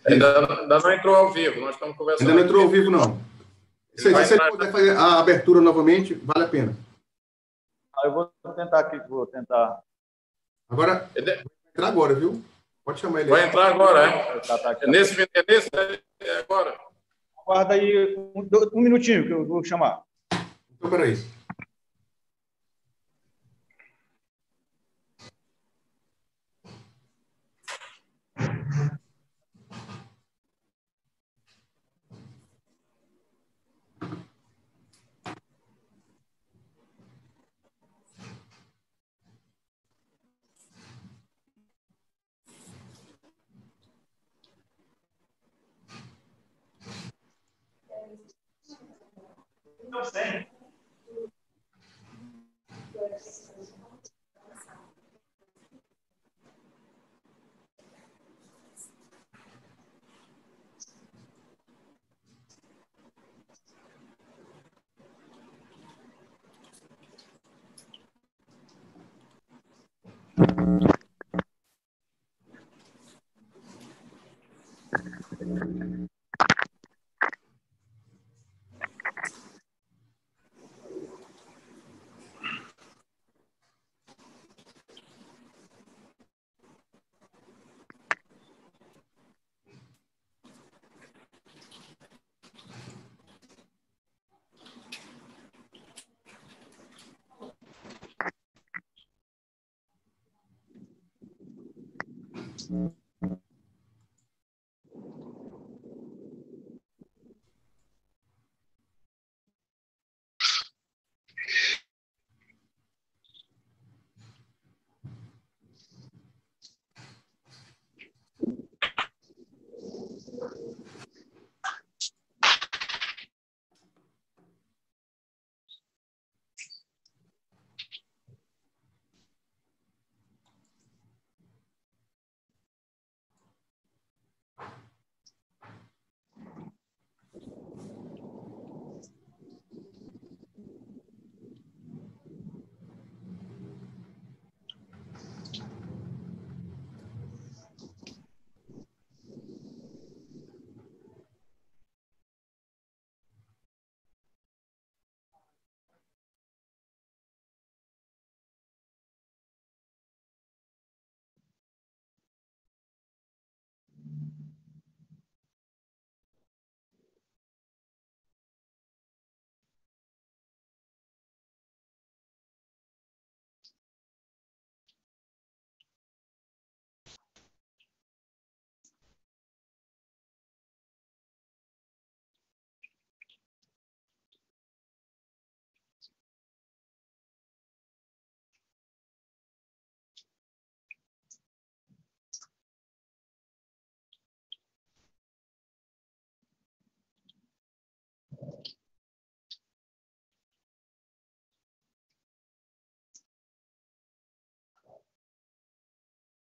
Ainda não entrou ao vivo, nós estamos conversando. Ainda não entrou ao vivo, não. Se você puder fazer a abertura novamente, vale a pena. Eu vou tentar aqui, Agora, vai entrar agora, viu? Pode chamar ele aí. Vai entrar agora, é? É nesse agora. Aguarda aí um minutinho que eu vou chamar. Então, peraí. Não sei.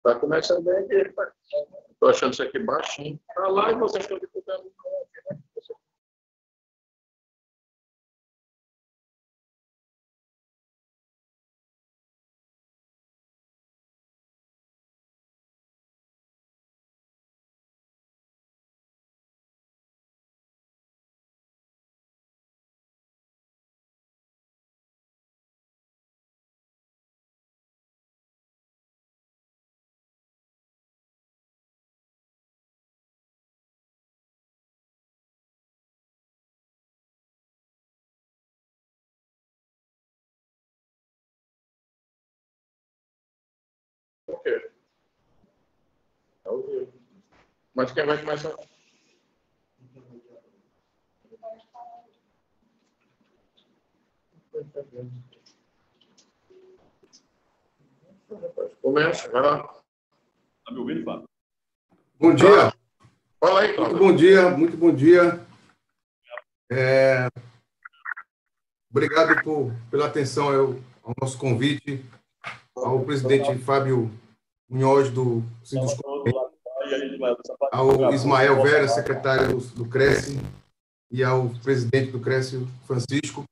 Vai começar bem aqui. Estou achando isso aqui baixinho. Está lá e vocês estão disputando. Ok. Ao vivo. Mas quem vai começar? Começa, vai lá. Está me ouvindo, Fábio? Bom dia. Fala aí, Cláudio. Muito bom dia, muito bom dia. Obrigado pela atenção ao nosso convite, ao presidente Fábio Munhoz, do Sindusco, ao Ismael Vera, secretário do Cresce, e ao presidente do Cresce, Francisco.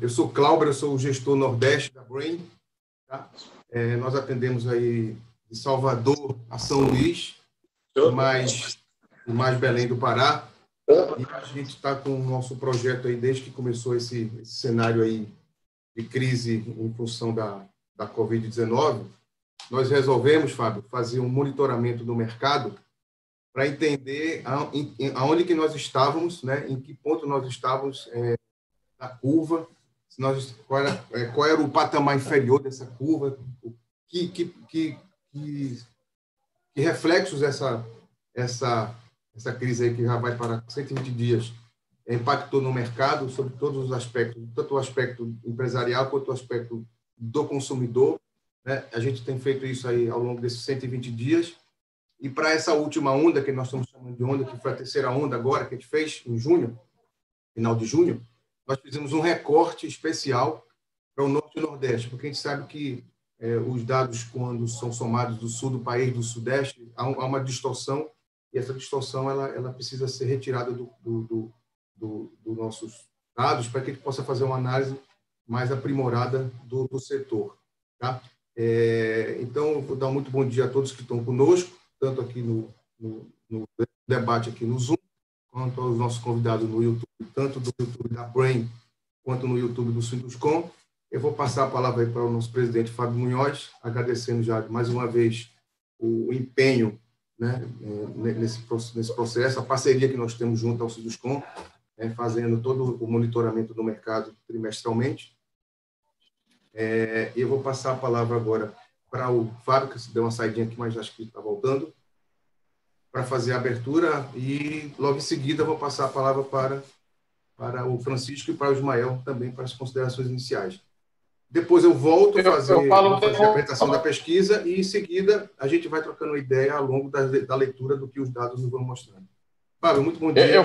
Eu sou Cláudio, eu sou o gestor Nordeste da Brain. Tá? Nós atendemos aí de Salvador a São Luís. e mais Belém do Pará. E a gente está com o nosso projeto aí desde que começou esse cenário aí de crise em função da Covid-19. Nós resolvemos, Fábio, fazer um monitoramento do mercado para entender aonde que nós estávamos, né? Em que ponto nós estávamos da curva, qual era o patamar inferior dessa curva, que reflexos essa crise aí que já vai para 120 dias impactou no mercado sobre todos os aspectos, tanto o aspecto empresarial quanto o aspecto do consumidor, né? A gente tem feito isso aí ao longo desses 120 dias. E para essa última onda, que nós estamos chamando de onda, que foi a terceira onda agora, que a gente fez em junho, final de junho, nós fizemos um recorte especial para o Norte e Nordeste, porque a gente sabe que os dados, quando são somados do sul do país, do Sudeste, há uma distorção, e essa distorção ela precisa ser retirada dos nossos dados para que a gente possa fazer uma análise mais aprimorada do setor. Tá? Então, vou dar um muito bom dia a todos que estão conosco, tanto aqui no debate aqui no Zoom, quanto aos nossos convidados no YouTube, tanto do YouTube da Brain, quanto no YouTube do Sinduscom. Eu vou passar a palavra aí para o nosso presidente Fábio Munhoz, agradecendo já mais uma vez o empenho, né, nesse processo, a parceria que nós temos junto ao Sinduscom, fazendo todo o monitoramento do mercado trimestralmente. E eu vou passar a palavra agora para o Fábio, que se deu uma saidinha aqui, mas acho que está voltando, para fazer a abertura, e logo em seguida vou passar a palavra para o Francisco e para o Ismael também, para as considerações iniciais. Depois eu volto a fazer a apresentação da pesquisa e, em seguida, a gente vai trocando ideia ao longo da leitura do que os dados nos vão mostrando. Fábio, muito bom dia.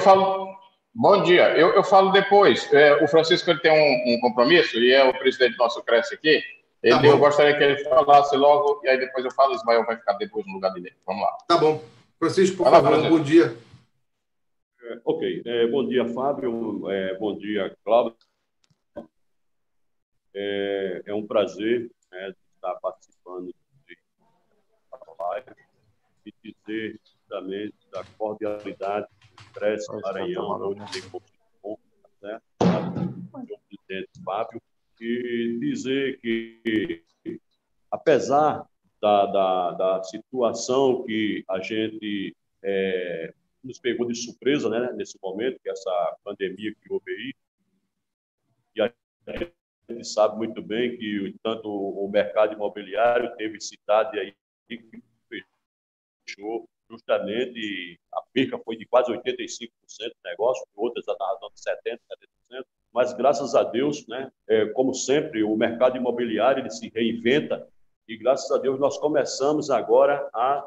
Bom dia. Eu falo depois. O Francisco ele tem um compromisso, e é o presidente do nosso Cresce aqui. Eu gostaria que ele falasse logo, e aí depois eu falo, o Ismael vai ficar depois no lugar dele. Vamos lá. Tá bom. Francisco, por favor, bom dia. Ok. Bom dia, Fábio. Bom dia, Cláudio. É um prazer, né, estar participando da live e dizer justamente da cordialidade do Cresce Maranhão, onde tem bom, né, o presidente Fábio, e dizer que, apesar da situação que a gente nos pegou de surpresa, né, nesse momento, que essa pandemia que houve aí, e a gente sabe muito bem que tanto o mercado imobiliário teve cidade aí que fechou justamente, a perca foi de quase 85% do negócio, outras na razão de 70%, 70%, mas graças a Deus, né, como sempre, o mercado imobiliário ele se reinventa, e graças a Deus nós começamos agora a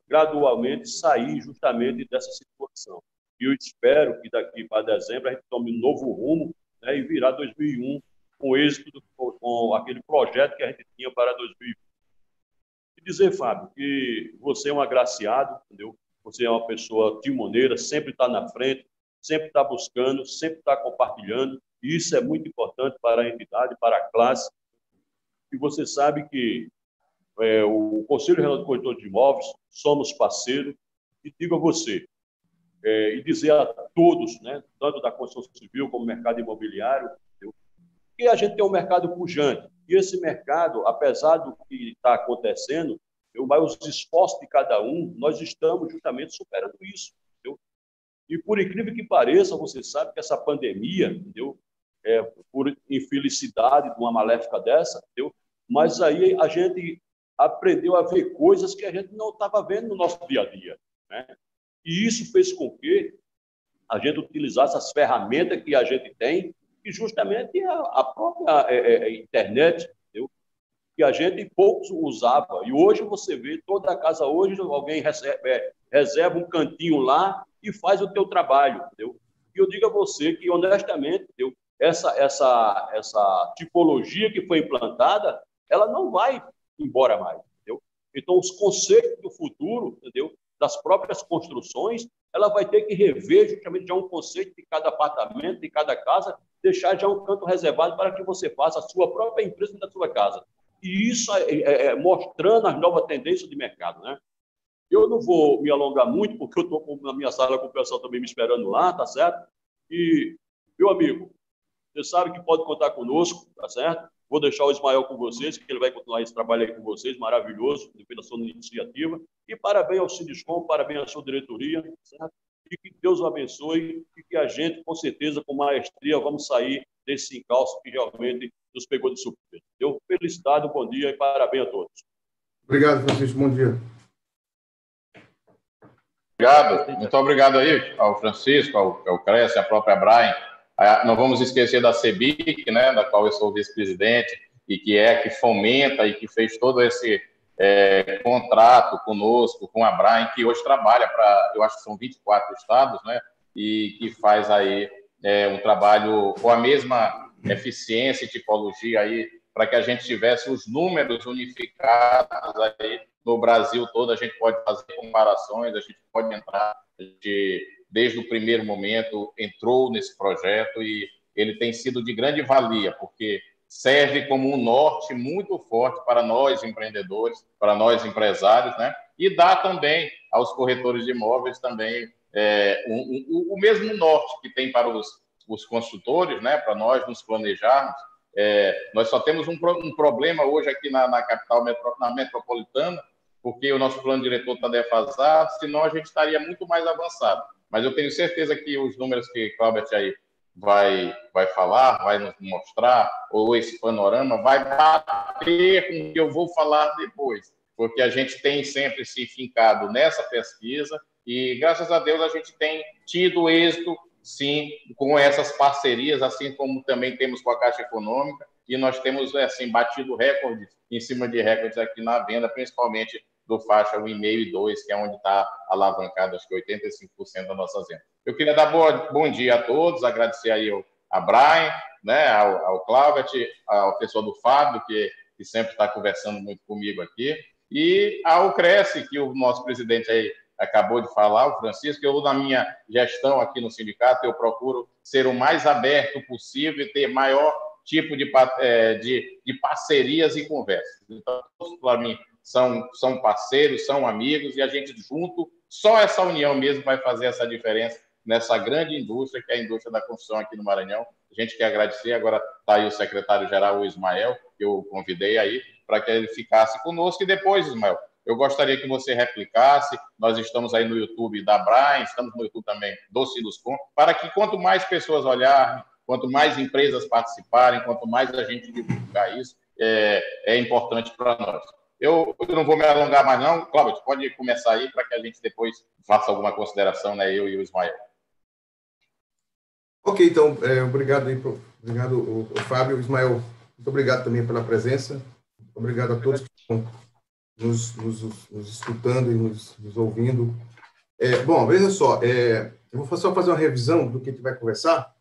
gradualmente sair justamente dessa situação. E eu espero que daqui para dezembro a gente tome um novo rumo, né, e virar 2001 com êxito com aquele projeto que a gente tinha para 2020. E dizer, Fábio, que você é um agraciado, entendeu? Você é uma pessoa timoneira, sempre está na frente, sempre está buscando, sempre está compartilhando, e isso é muito importante para a entidade, para a classe. E você sabe que o Conselho Regional de Corretores de Imóveis, somos parceiros, e digo a você, e dizer a todos, né, tanto da construção civil como mercado imobiliário, entendeu? Que a gente tem um mercado pujante. E esse mercado, apesar do que está acontecendo, mas os esforços de cada um, nós estamos justamente superando isso. Entendeu? E por incrível que pareça, você sabe que essa pandemia, entendeu? Por infelicidade de uma maléfica dessa, entendeu? Mas aí a gente aprendeu a ver coisas que a gente não estava vendo no nosso dia a dia. Né? E isso fez com que a gente utilizasse as ferramentas que a gente tem, e justamente a própria internet, entendeu? Que a gente poucos usava. E hoje você vê, toda a casa hoje, alguém reserva um cantinho lá e faz o teu trabalho. Entendeu? E eu digo a você que, honestamente, entendeu? Essa tipologia que foi implantada, ela não vai embora mais. Entendeu? Então, os conceitos do futuro, entendeu? Das próprias construções, ela vai ter que rever justamente já um conceito de cada apartamento, de cada casa, deixar já um canto reservado para que você faça a sua própria empresa da sua casa. E isso mostrando as novas tendências de mercado. Né? Eu não vou me alongar muito, porque eu estou na minha sala com o pessoal também me esperando lá, tá certo? E, meu amigo, você sabe que pode contar conosco, tá certo? Vou deixar o Ismael com vocês, que ele vai continuar esse trabalho aí com vocês, maravilhoso, pela sua iniciativa. E parabéns ao Sinduscom, parabéns à sua diretoria, tá certo? E que Deus o abençoe e que a gente, com certeza, com maestria, vamos sair desse encalço que realmente nos pegou de surpresa. Eu felicidade, bom dia e parabéns a todos. Obrigado, Francisco. Bom dia. Obrigado. Muito obrigado aí ao Francisco, ao Cresce, à própria Brian. Não vamos esquecer da CEBIC, né, da qual eu sou vice-presidente, e que fomenta e que fez todo esse contrato conosco, com a Brian, que hoje trabalha para, eu acho que são 24 estados, né, e que faz aí um trabalho com a mesma eficiência e tipologia aí, para que a gente tivesse os números unificados aí no Brasil todo. A gente pode fazer comparações, a gente pode entrar, desde o primeiro momento entrou nesse projeto e ele tem sido de grande valia, porque serve como um norte muito forte para nós empreendedores, para nós empresários, né? E dá também aos corretores de imóveis também o mesmo norte que tem para os consultores, né? Para nós nos planejarmos. Nós só temos um problema hoje aqui na capital, na metropolitana, porque o nosso plano diretor está defasado, senão a gente estaria muito mais avançado. Mas eu tenho certeza que os números que o Claubert aí vai falar, vai nos mostrar, ou esse panorama, vai bater com o que eu vou falar depois, porque a gente tem sempre se fincado nessa pesquisa e, graças a Deus, a gente tem tido êxito, sim, com essas parcerias, assim como também temos com a Caixa Econômica, e nós temos, assim, batido recordes em cima de recordes aqui na venda, principalmente do faixa 1,5 e 2, que é onde está alavancado, acho que 85% das nossas vendas. Eu queria dar bom dia a todos, agradecer aí a Brian, né, ao Claubert, ao pessoal do Fábio, que sempre está conversando muito comigo aqui, e ao Cresce, que o nosso presidente aí acabou de falar, o Francisco. Eu, na minha gestão aqui no sindicato, eu procuro ser o mais aberto possível e ter maior tipo de parcerias e conversas. Então, todos, para mim, são parceiros, são amigos, e a gente junto, só essa união mesmo vai fazer essa diferença nessa grande indústria, que é a indústria da construção aqui no Maranhão. A gente quer agradecer. Agora está aí o secretário-geral, o Ismael, que eu convidei aí, para que ele ficasse conosco. E depois, Ismael, eu gostaria que você replicasse. Nós estamos aí no YouTube da Brian, estamos no YouTube também do Sinduscom, para que quanto mais pessoas olharem, quanto mais empresas participarem, quanto mais a gente divulgar isso, é importante para nós. Eu não vou me alongar mais, não. Cláudio, pode começar aí para que a gente depois faça alguma consideração, né? Eu e o Ismael. Ok, então, obrigado aí, obrigado, o Fábio, Ismael, muito obrigado também pela presença, obrigado a todos que estão nos escutando e nos ouvindo. Bom, veja só, eu vou só fazer uma revisão do que a gente vai conversar.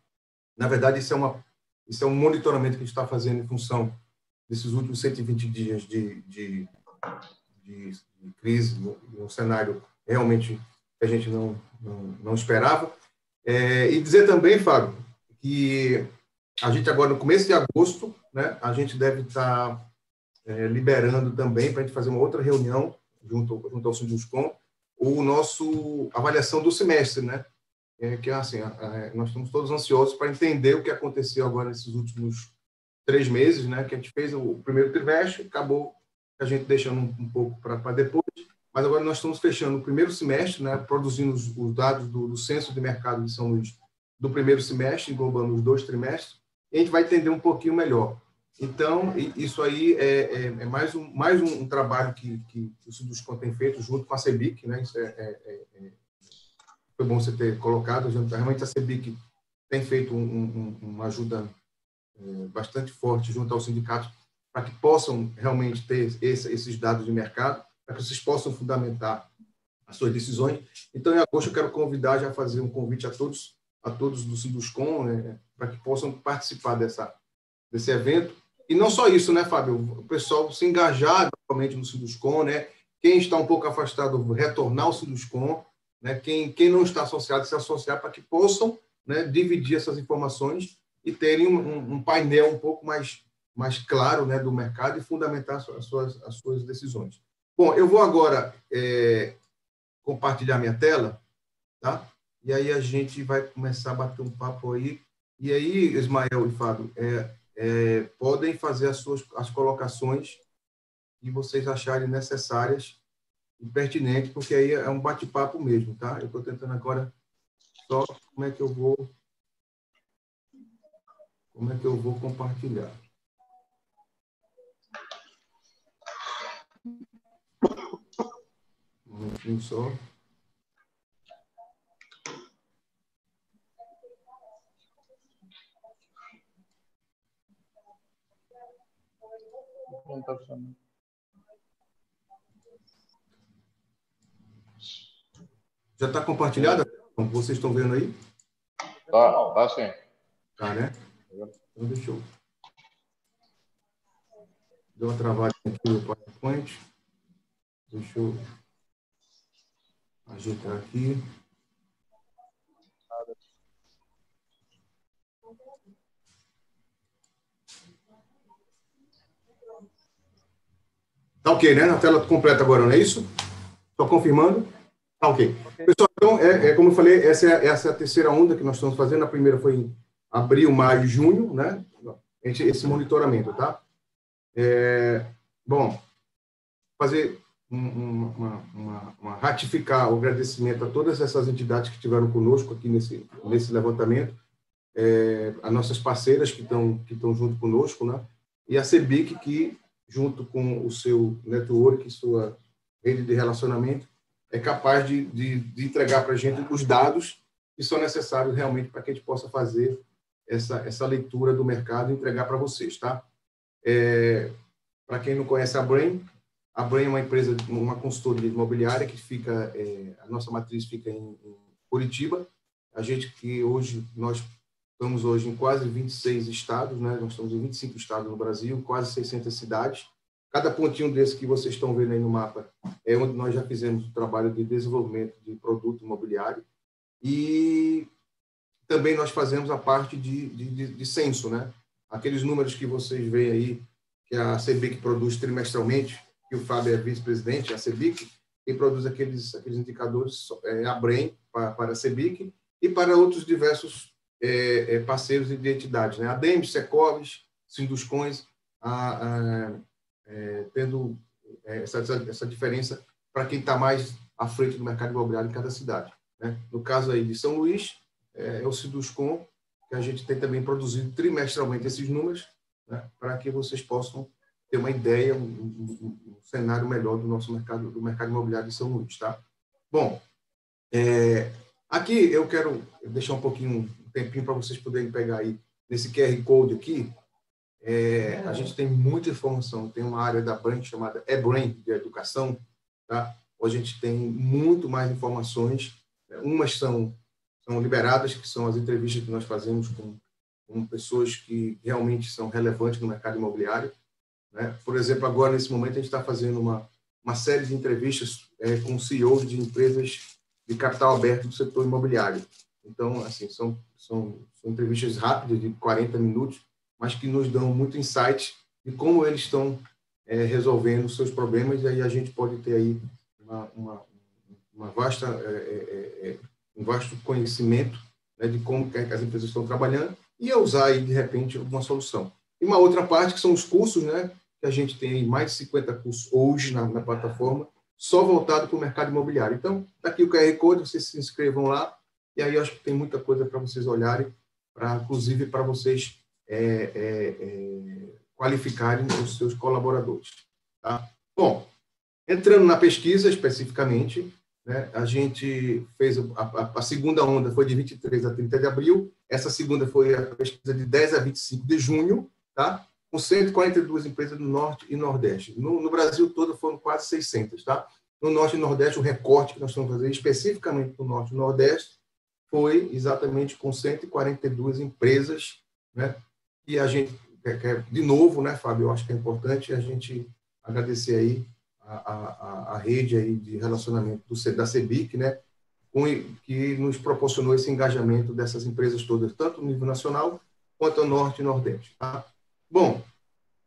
Na verdade, isso é um monitoramento que a gente está fazendo em função desses últimos 120 dias de crise, um cenário realmente que a gente não esperava. E dizer também, Fábio, que a gente agora, no começo de agosto, né, a gente deve estar liberando também, para a gente fazer uma outra reunião junto ao Sinduscom, o nosso avaliação do semestre, né? Que assim, nós estamos todos ansiosos para entender o que aconteceu agora nesses últimos 3 meses, né? Que a gente fez o primeiro trimestre, acabou a gente deixando um pouco para depois, mas agora nós estamos fechando o primeiro semestre, né? Produzindo os dados do Censo de Mercado de São Luís do primeiro semestre, englobando os 2 trimestres, e a gente vai entender um pouquinho melhor. Então, isso aí é mais um trabalho que o Sinduscom tem feito junto com a CEBIC, né? Isso foi bom você ter colocado. Realmente a CEBIC tem feito uma ajuda bastante forte junto ao sindicato para que possam realmente ter esses dados de mercado, para que vocês possam fundamentar as suas decisões. Então, em agosto, eu quero convidar, já fazer um convite a todos do Sinduscom, né, para que possam participar desse evento. E não só isso, né, Fábio? O pessoal se engajar novamente no Sinduscom, né? Quem está um pouco afastado, retornar ao Sinduscom, né? Quem não está associado, se associar para que possam, né, dividir essas informações e terem um painel um pouco mais claro, né, do mercado e fundamentar as suas decisões. Bom, eu vou agora compartilhar minha tela, tá? E aí a gente vai começar a bater um papo aí. E aí, Ismael e Fábio, podem fazer as colocações que vocês acharem necessárias e pertinentes, porque aí é um bate-papo mesmo, tá? Eu estou tentando agora só como é que eu vou compartilhar. Um minutinho só. Já está compartilhada? Vocês estão vendo aí? Tá sim. Tá, né? Então, deixa eu... Deu uma travada aqui no PowerPoint. Deixa eu ajeitar aqui. Tá ok, né? Na tela completa agora, não é isso? Estou confirmando? Tá ok. Pessoal, então, como eu falei, essa é a terceira onda que nós estamos fazendo. A primeira foi em abril, maio e junho, né? Esse monitoramento, tá? Bom, fazer ratificar o agradecimento a todas essas entidades que estiveram conosco aqui nesse levantamento, as nossas parceiras que estão junto conosco, né? E a CEBIC, que, junto com o seu network, sua rede de relacionamento, é capaz de entregar para a gente os dados que são necessários realmente para que a gente possa fazer essa leitura do mercado e entregar para vocês, tá? Para quem não conhece a Brain é uma empresa, uma consultoria imobiliária que fica, a nossa matriz fica em Curitiba. A gente que nós estamos hoje em quase 26 estados, né? Nós estamos em 25 estados no Brasil, quase 600 cidades. Cada pontinho desse que vocês estão vendo aí no mapa é onde nós já fizemos o trabalho de desenvolvimento de produto imobiliário. E também nós fazemos a parte de censo, né? Aqueles números que vocês veem aí, que a CEBIC produz trimestralmente, que o Fábio é vice-presidente, a CEBIC, quem produz aqueles indicadores é a Brain para a CEBIC e para outros diversos parceiros de entidades, né? A DEMS, Secovis, Sinduscões, tendo essa diferença para quem está mais à frente do mercado imobiliário em cada cidade, né? No caso aí de São Luís, é o Sinduscom, que a gente tem também produzido trimestralmente esses números, né? Para que vocês possam ter uma ideia, um cenário melhor do nosso mercado, do mercado imobiliário de São Luís, tá? Bom, aqui eu quero deixar um tempinho para vocês poderem pegar aí nesse QR Code aqui. A gente tem muita informação, tem uma área da Brain chamada eBrain, de educação, tá? Onde a gente tem muito mais informações. Umas são liberadas, que são as entrevistas que nós fazemos com pessoas que realmente são relevantes no mercado imobiliário, né? Por exemplo, agora, nesse momento, a gente está fazendo uma série de entrevistas com CEOs de empresas de capital aberto do setor imobiliário. Então, assim, são entrevistas rápidas, de 40 minutos, mas que nos dão muito insight de como eles estão resolvendo seus problemas, e aí a gente pode ter aí um vasto conhecimento, né, de como que as empresas estão trabalhando e usar aí, de repente, alguma solução. E uma outra parte que são os cursos, né, que a gente tem mais de 50 cursos hoje na plataforma, só voltado para o mercado imobiliário. Então, está aqui o QR Code, vocês se inscrevam lá, e aí eu acho que tem muita coisa para vocês olharem, inclusive para vocês qualificarem os seus colaboradores. Tá? Bom, entrando na pesquisa especificamente, né, a gente fez a segunda onda, foi de 23 a 30 de abril, essa segunda foi a pesquisa de 10 a 25 de junho, tá? Com 142 empresas no Norte e Nordeste. No Brasil todo foram quase 600. Tá? No Norte e Nordeste, o recorte que nós estamos fazendo especificamente no Norte e Nordeste foi exatamente com 142 empresas, né? E a gente, de novo, né, Fábio, eu acho que é importante a gente agradecer aí a rede aí de relacionamento da CEBIC, né, que nos proporcionou esse engajamento dessas empresas todas, tanto no nível nacional quanto ao Norte e Nordeste. Tá? Bom,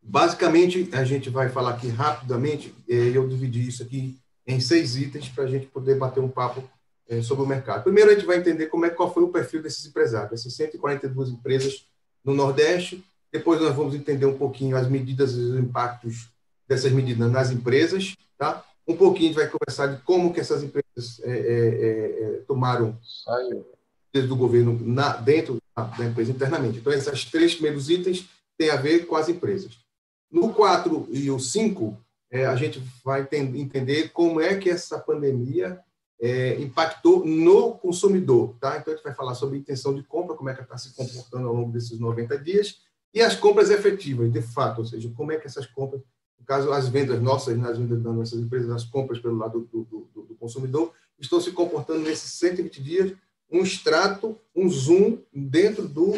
basicamente, a gente vai falar aqui rapidamente, eu dividi isso aqui em 6 itens para a gente poder bater um papo sobre o mercado. Primeiro, a gente vai entender qual foi o perfil desses empresários, essas 142 empresas no Nordeste. Depois, nós vamos entender um pouquinho as medidas e os impactos dessas medidas nas empresas. Tá? Um pouquinho, a gente vai conversar de como que essas empresas tomaram do governo dentro da empresa internamente. Então, esses 3 primeiros itens têm a ver com as empresas. No 4 e o 5, a gente vai entender como é que essa pandemia impactou no consumidor. Tá? Então, a gente vai falar sobre intenção de compra, como é que ela está se comportando ao longo desses 90 dias, e as compras efetivas, de fato, ou seja, como é que essas compras, no caso, as vendas nossas, nas vendas das nossas empresas, as compras pelo lado do consumidor, estão se comportando nesses 120 dias, um extrato, um zoom dentro do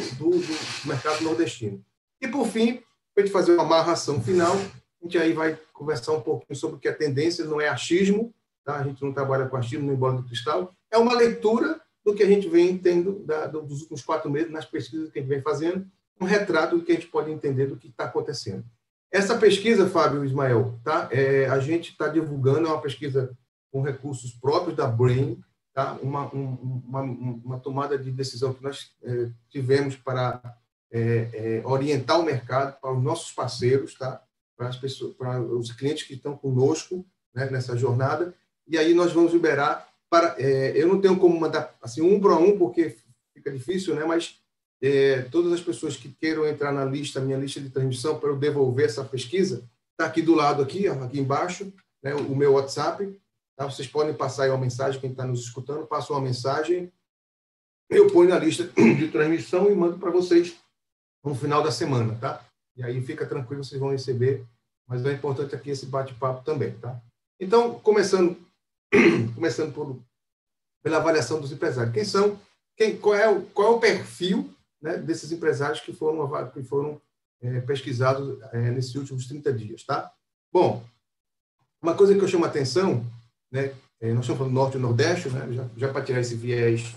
mercado nordestino. E, por fim, para a gente fazer uma amarração final, a gente aí vai conversar um pouquinho sobre o que é tendência, não é achismo, tá? A gente não trabalha com achismo nem bola de cristal, é uma leitura do que a gente vem tendo dos últimos 4 meses, nas pesquisas que a gente vem fazendo, um retrato do que a gente pode entender do que está acontecendo. Essa pesquisa, Fábio e Ismael, tá? A gente está divulgando, é uma pesquisa com recursos próprios da Brain, tá? Uma tomada de decisão que nós tivemos para orientar o mercado para os nossos parceiros, tá? Para as pessoas, para os clientes que estão conosco, né, nessa jornada. E aí nós vamos liberar para... eu não tenho como mandar assim, um para um, porque fica difícil, né? Mas todas as pessoas que queiram entrar na lista, minha lista de transmissão, para eu devolver essa pesquisa, está aqui do lado, aqui embaixo, né, o meu WhatsApp. Tá? Vocês podem passar aí uma mensagem, quem está nos escutando, passa uma mensagem, eu ponho na lista de transmissão e mando para vocês no final da semana, tá? E aí fica tranquilo, vocês vão receber, mas é importante aqui esse bate-papo também, tá? Então, começando pela avaliação dos empresários. Qual é o perfil, né, desses empresários que foram pesquisados nesses últimos 30 dias, tá? Bom, uma coisa que eu chamo a atenção, né, nós estamos falando do Norte e Nordeste, né, já para tirar esse viés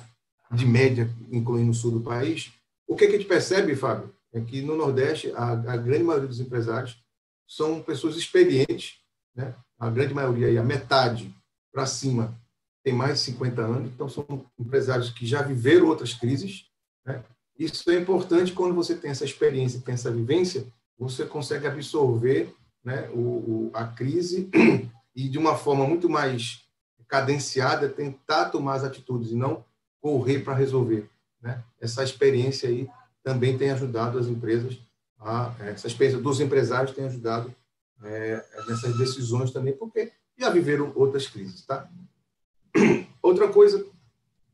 de média, incluindo o Sul do país, o que a gente percebe, Fábio, é que no Nordeste a grande maioria dos empresários são pessoas experientes, né? A grande maioria, a metade para cima, tem mais de 50 anos, então são empresários que já viveram outras crises, né? Isso é importante quando você tem essa experiência, tem essa vivência, você consegue absorver, né, a crise e, de uma forma muito mais cadenciada, tentar tomar as atitudes e não correr para resolver, né? Essa experiência aí também tem ajudado as empresas, essa experiência dos empresários tem ajudado nessas decisões também, porque já viveram outras crises, tá? Outra coisa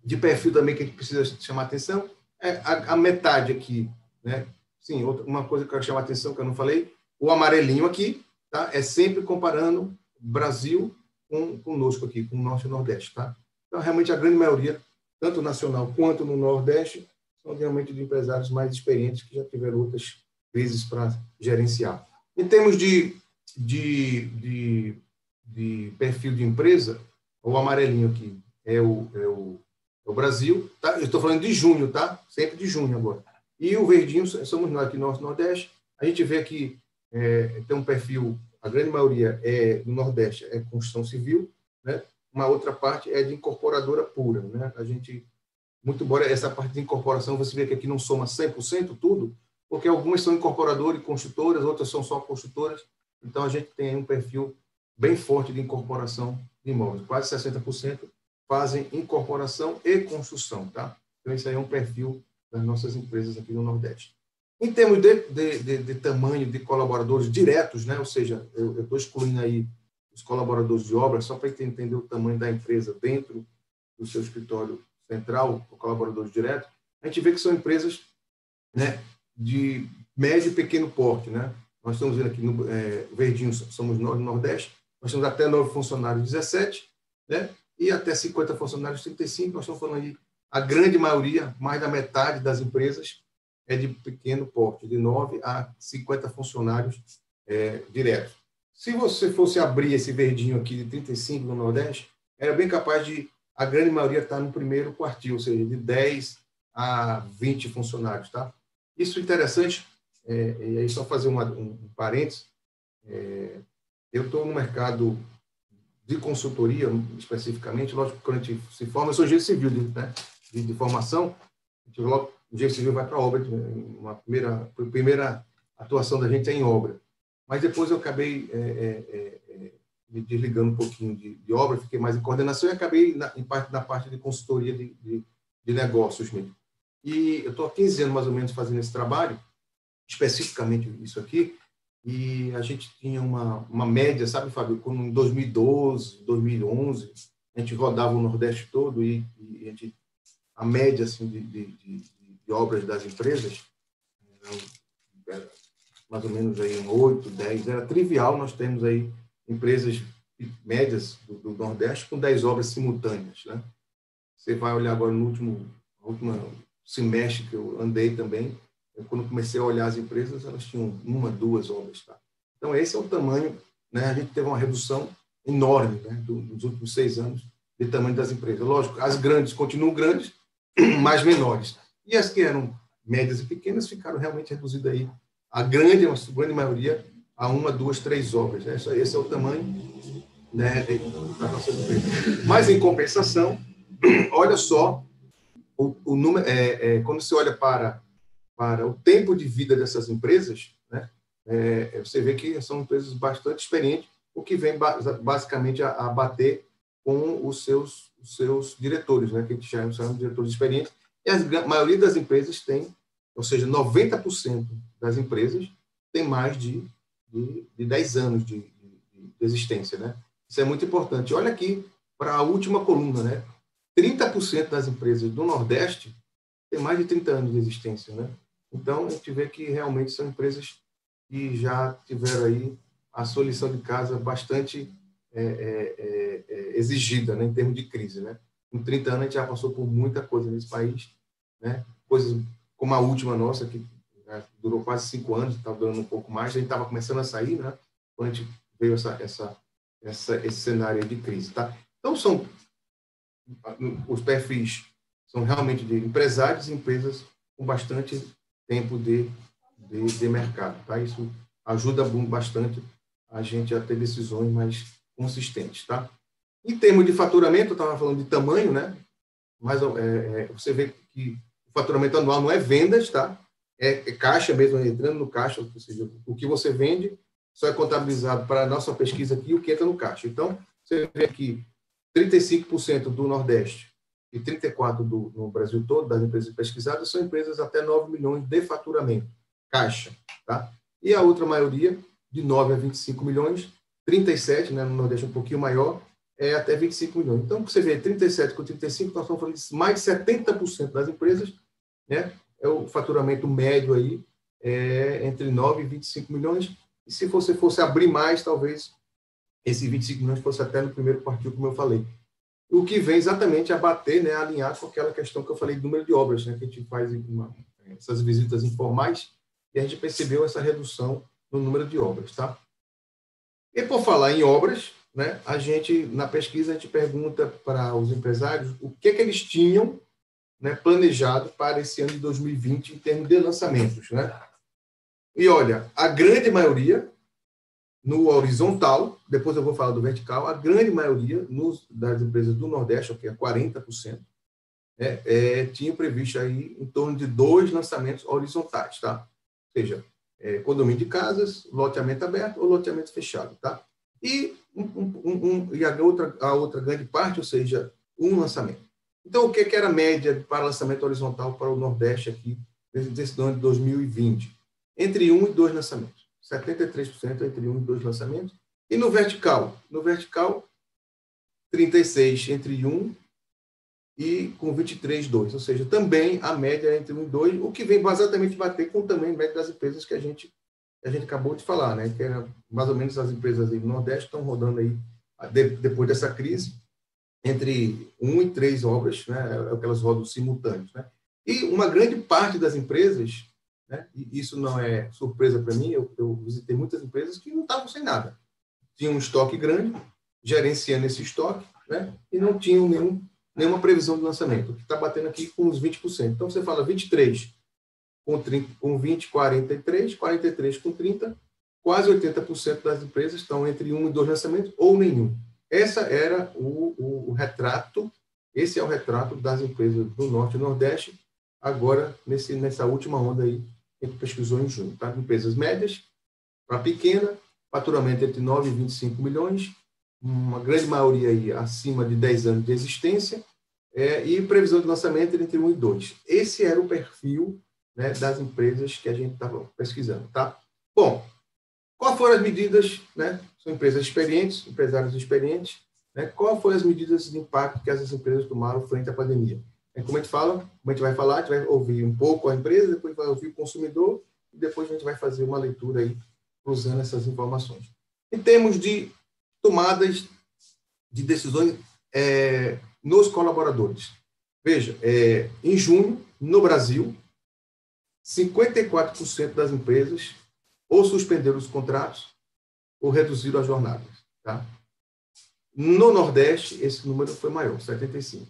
de perfil também que a gente precisa chamar atenção é a metade aqui, né? Sim, uma coisa que eu quero chamar atenção, que eu não falei, o amarelinho aqui, tá? É sempre comparando Brasil conosco aqui, com o Norte e o Nordeste, tá? Então, realmente, a grande maioria, tanto nacional quanto no Nordeste, são realmente de empresários mais experientes que já tiveram outras crises para gerenciar. Em termos de perfil de empresa, o amarelinho aqui é o Brasil, tá? Eu estou falando de junho, tá? Sempre de junho agora. E o verdinho somos nós aqui no Nordeste. A gente vê que tem um perfil, a grande maioria no Nordeste é construção civil, né? Uma outra parte é de incorporadora pura, né? A gente, muito embora essa parte de incorporação, você vê que aqui não soma 100% tudo, porque algumas são incorporadoras e construtoras, outras são só construtoras. Então, a gente tem um perfil bem forte de incorporação de imóveis. Quase 60% fazem incorporação e construção, tá? Então, esse aí é um perfil das nossas empresas aqui no Nordeste. Em termos de tamanho de colaboradores diretos, né? Ou seja, eu estou excluindo aí os colaboradores de obra, só para entender o tamanho da empresa dentro do seu escritório central, o colaboradores diretos, a gente vê que são empresas, né, de médio e pequeno porte, né? Nós estamos vendo aqui no verdinho, somos no Nordeste, nós temos até 9 funcionários, 17, né? E até 50 funcionários, 35. Nós estamos falando aí, a grande maioria, mais da metade das empresas é de pequeno porte, de 9 a 50 funcionários diretos. Se você fosse abrir esse verdinho aqui de 35 no Nordeste, era bem capaz de a grande maioria estar no primeiro quartil, ou seja, de 10 a 20 funcionários, tá? Isso é interessante, e aí só fazer um parênteses, eu estou no mercado de consultoria, especificamente, lógico que quando a gente se forma, eu sou engenheiro civil, né, de formação, logo, o engenheiro civil vai para a obra, uma primeira atuação da gente é em obra. Mas depois eu acabei me desligando um pouquinho de obra, fiquei mais em coordenação e acabei na parte de consultoria de negócios mesmo. E eu estou há 15 anos, mais ou menos, fazendo esse trabalho, especificamente isso aqui, e a gente tinha uma média, sabe, Fábio, como em 2012, 2011, a gente rodava o Nordeste todo e a média assim, de obras das empresas, era mais ou menos aí 8, 10, era trivial, nós temos aí empresas médias do Nordeste com 10 obras simultâneas, né? Você vai olhar agora no último semestre que eu andei também, quando comecei a olhar as empresas, elas tinham 1, 2 obras. Tá? Então, esse é o tamanho, né? A gente teve uma redução enorme, né? Nos últimos 6 anos de tamanho das empresas. Lógico, as grandes continuam grandes, mas menores. E as que eram médias e pequenas ficaram realmente reduzidas aí, a grande maioria, a 1, 2, 3 obras. Né? Esse é o tamanho, né, das nossas empresas. Mas, em compensação, olha só, o número, quando você olha para o tempo de vida dessas empresas, né, você vê que são empresas bastante experientes, o que vem basicamente a bater com os seus diretores, né, que a gente chama de diretores experientes, e a maioria das empresas tem, ou seja, 90% das empresas tem mais de 10 anos de existência, né? Isso é muito importante. Olha aqui para a última coluna, né? 30% das empresas do Nordeste tem mais de 30 anos de existência, né? Então, a gente vê que realmente são empresas que já tiveram aí a sua lição de casa bastante exigida, né, em termos de crise, né? Em 30 anos, a gente já passou por muita coisa nesse país, né? Coisas como a última nossa, que durou quase 5 anos, estava durando um pouco mais, a gente estava começando a sair, né? Quando a gente veio esse cenário de crise, tá? Então, os perfis são realmente de empresários e empresas com bastante tempo de mercado, tá? Isso ajuda bastante a gente a ter decisões mais consistentes, tá? Em termos de faturamento, eu estava falando de tamanho, né? Mas você vê que o faturamento anual não é vendas, tá? É caixa mesmo, entrando no caixa, ou seja, o que você vende só é contabilizado para a nossa pesquisa aqui, o que entra no caixa. Então, você vê que 35% do Nordeste e 34% no Brasil todo, das empresas pesquisadas, são empresas até 9 milhões de faturamento, caixa, tá? E a outra maioria, de 9 a 25 milhões, 37, né, no Nordeste um pouquinho maior, é até 25 milhões. Então, você vê 37 com 35, nós estamos falando de mais de 70% das empresas, né, é o faturamento médio aí, entre 9 e 25 milhões, e se você fosse abrir mais, talvez esse 25 milhões fosse até no primeiro quartil, como eu falei. O que vem exatamente a bater, né, alinhado com aquela questão que eu falei do número de obras, né, que a gente faz essas visitas informais, e a gente percebeu essa redução no número de obras, tá? E por falar em obras, né, na pesquisa, a gente pergunta para os empresários o que eles tinham, né, planejado para esse ano de 2020 em termos de lançamentos, né? E olha, a grande maioria no horizontal, depois eu vou falar do vertical, a grande maioria das empresas do Nordeste, que é 40%, tinha previsto aí em torno de 2 lançamentos horizontais, tá? Ou seja, condomínio de casas, loteamento aberto ou loteamento fechado, tá? E, a outra grande parte, ou seja, um lançamento. Então, o que era a média para lançamento horizontal para o Nordeste aqui, nesse ano de 2020? Entre 1 e 2 lançamentos. 73% entre 1 e 2 lançamentos. E no vertical? No vertical, 36% entre 1 e com 23, 2. Ou seja, também a média é entre 1 e 2, o que vem exatamente bater com o tamanho médio das empresas que a gente acabou de falar, né? Que era mais ou menos as empresas aí do Nordeste estão rodando aí, depois dessa crise, entre 1 e 3 obras, né? É o que elas rodam simultâneos, né? E uma grande parte das empresas, né? E isso não é surpresa para mim, eu visitei muitas empresas que não estavam sem nada. Tinham um estoque grande, gerenciando esse estoque, né? E não tinham nenhuma previsão de lançamento, que está batendo aqui com uns 20%. Então, você fala 23 com 20, 43, 43 com 30, quase 80% das empresas estão entre 1 e 2 lançamentos ou nenhum. essa era o retrato, esse é o retrato das empresas do Norte e Nordeste, agora, nessa última onda aí, que a gente pesquisou em junho. Tá? Empresas médias para pequena, faturamento entre 9 e 25 milhões, uma grande maioria aí acima de 10 anos de existência, e previsão de lançamento entre 1 e 2. Esse era o perfil, né, das empresas que a gente estava pesquisando. Tá? Bom, quais foram as medidas, né? São empresas experientes, empresários experientes, né? Quais foram as medidas de impacto que essas empresas tomaram frente à pandemia? Como a gente vai falar, a gente vai ouvir um pouco a empresa, depois vai ouvir o consumidor, e depois a gente vai fazer uma leitura aí, cruzando essas informações. Em termos de tomadas de decisões nos colaboradores. Veja, em junho, no Brasil, 54% das empresas ou suspenderam os contratos ou reduziram as jornadas. Tá? No Nordeste, esse número foi maior, 75%.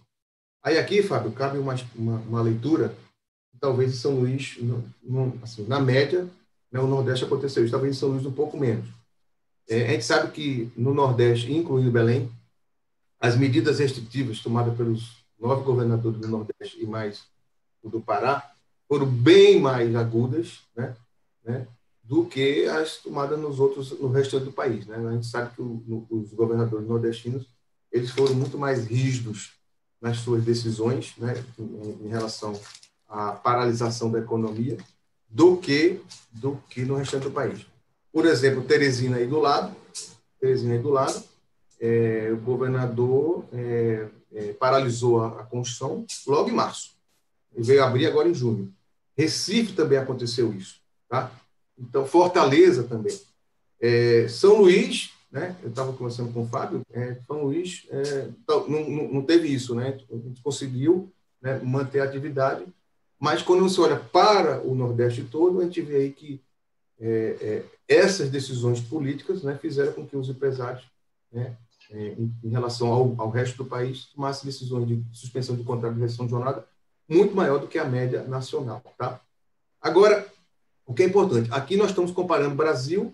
Aí aqui, Fábio, cabe uma leitura, talvez em São Luís, assim, na média, né, o Nordeste aconteceu isso, talvez em São Luís um pouco menos. A gente sabe que no Nordeste, incluindo Belém, as medidas restritivas tomadas pelos 9 governadores do Nordeste e mais o do Pará foram bem mais agudas, né, do que as tomadas no restante do país. Né? A gente sabe que os governadores nordestinos eles foram muito mais rígidos nas suas decisões, né, em relação à paralisação da economia do que no restante do país. Por exemplo, Teresina aí do lado, o governador paralisou a construção logo em março e veio abrir agora em junho. Recife também aconteceu isso, tá? Então, Fortaleza também. São Luís, né? Eu estava conversando com o Fábio, São Luís não teve isso, né? A gente conseguiu, né, manter a atividade, mas quando você olha para o Nordeste todo, a gente vê aí que essas decisões políticas, né, fizeram com que os empresários, né, em relação ao resto do país, tomassem decisões de suspensão de contrato de redução de jornada muito maior do que a média nacional. Tá? Agora, o que é importante, aqui nós estamos comparando Brasil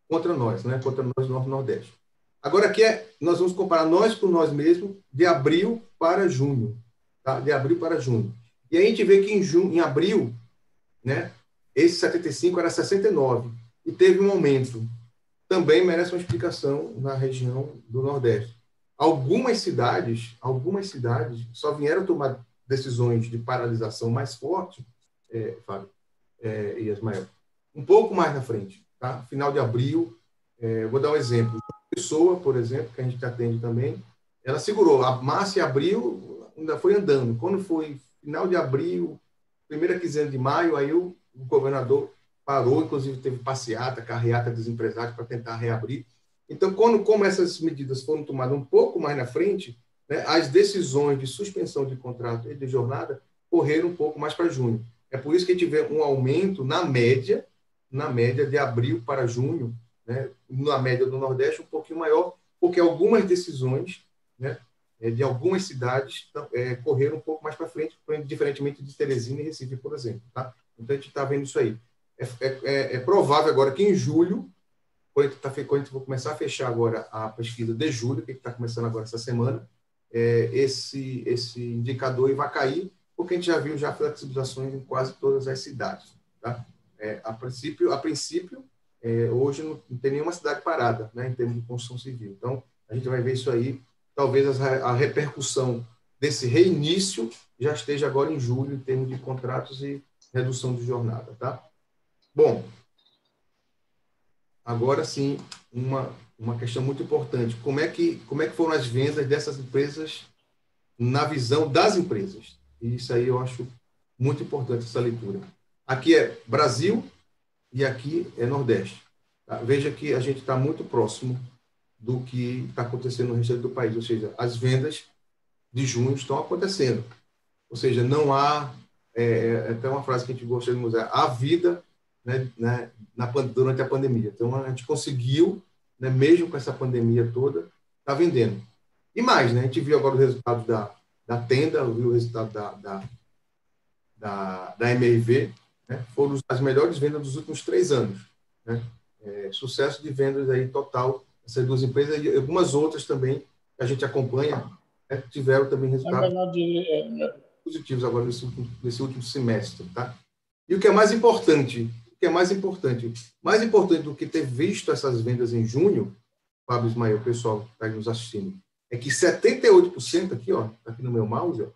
contra nós, né? Contra nós do Norte e Nordeste. Agora aqui nós vamos comparar nós com nós mesmos de abril para junho. Tá? De abril para junho. E aí a gente vê que em abril, né, esse 75 era 69. E teve um aumento. Também merece uma explicação na região do Nordeste. Algumas cidades só vieram tomar decisões de paralisação mais forte, Fábio, e Asmael, um pouco mais na frente, tá? Final de abril, vou dar um exemplo. Pessoa, por exemplo, que a gente atende também, ela segurou. A março e abril ainda foi andando. Quando foi final de abril, primeira quinzena de maio, aí o governador parou, inclusive teve passeata, carreata dos empresários para tentar reabrir. Então, como essas medidas foram tomadas um pouco mais na frente, né, as decisões de suspensão de contrato e de jornada correram um pouco mais para junho. É por isso que a gente vê um aumento na média de abril para junho, né, na média do Nordeste, um pouquinho maior, porque algumas decisões, né, de algumas cidades correram um pouco mais para frente, diferentemente de Teresina e Recife, por exemplo. Tá? Então, a gente está vendo isso aí. É provável agora que em julho, quando a gente vai começar a fechar agora a pesquisa de julho, que está começando agora essa semana, esse indicador vai cair, porque a gente já viu flexibilizações em quase todas as cidades. Tá? A princípio hoje não tem nenhuma cidade parada, né, em termos de construção civil. Então, a gente vai ver isso aí. Talvez a repercussão desse reinício já esteja agora em julho, em termos de contratos e redução de jornada. Tá? Bom, agora sim, uma questão muito importante. Como é que foram as vendas dessas empresas na visão das empresas? E isso aí eu acho muito importante, essa leitura. Aqui é Brasil e aqui é Nordeste. Tá? Veja que a gente está muito próximo do que está acontecendo no restante do país, ou seja, as vendas de junho estão acontecendo. Ou seja, não há, até uma frase que a gente gosta de usar, há vida, né, durante a pandemia. Então, a gente conseguiu, né, mesmo com essa pandemia toda, tá vendendo. E mais, né, a gente viu agora os resultados da Tenda, viu o resultado da MRV, né, foram as melhores vendas dos últimos 3 anos. Né? Sucesso de vendas aí total, Essas duas empresas e algumas outras também que a gente acompanha, né, tiveram também resultados positivos agora nesse último semestre, tá? E o que é mais importante, mais importante do que ter visto essas vendas em junho, Fábio, Ismael, o pessoal que está aí nos assistindo, é que 78% aqui, ó, aqui no meu mouse, ó,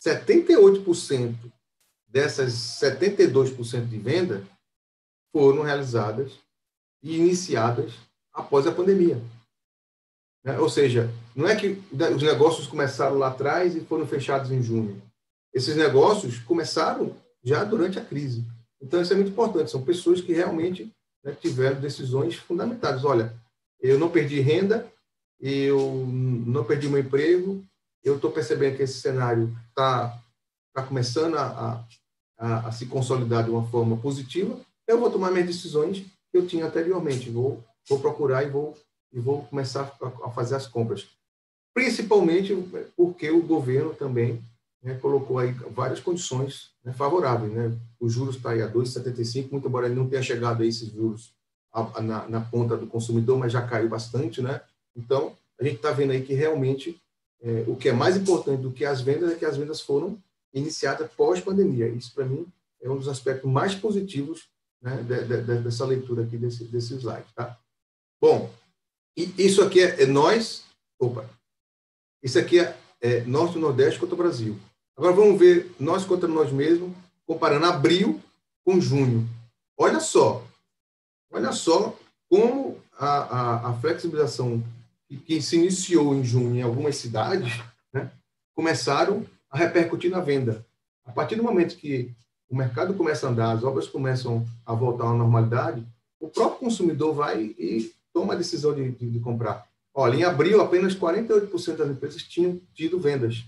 78% dessas 72% de venda foram realizadas e iniciadas após a pandemia. Né? Ou seja, não é que os negócios começaram lá atrás e foram fechados em junho. Esses negócios começaram já durante a crise. Então, isso é muito importante. São pessoas que realmente, né, tiveram decisões fundamentais. Olha, eu não perdi renda, eu não perdi meu emprego, eu estou percebendo que esse cenário está começando a se consolidar de uma forma positiva, eu vou tomar minhas decisões que eu tinha anteriormente. Vou procurar e vou começar a fazer as compras. Principalmente porque o governo também, né, colocou aí várias condições, né, favoráveis. Né? Os juros estão aí a 2,75, muito embora ele não tenha chegado a esses juros na ponta do consumidor, mas já caiu bastante. Né? Então, a gente está vendo aí que realmente o que é mais importante do que as vendas é que as vendas foram iniciadas pós-pandemia. Isso, para mim, é um dos aspectos mais positivos, né, dessa leitura aqui desse slide. Tá? Bom, e isso aqui é nós... Opa! Isso aqui é Norte e Nordeste contra o Brasil. Agora vamos ver nós contra nós mesmos, comparando abril com junho. Olha só como a flexibilização que se iniciou em junho em algumas cidades, né, começaram a repercutir na venda. A partir do momento que o mercado começa a andar, as obras começam a voltar à normalidade, o próprio consumidor vai e toma a decisão de comprar. Olha, em abril, apenas 48% das empresas tinham tido vendas.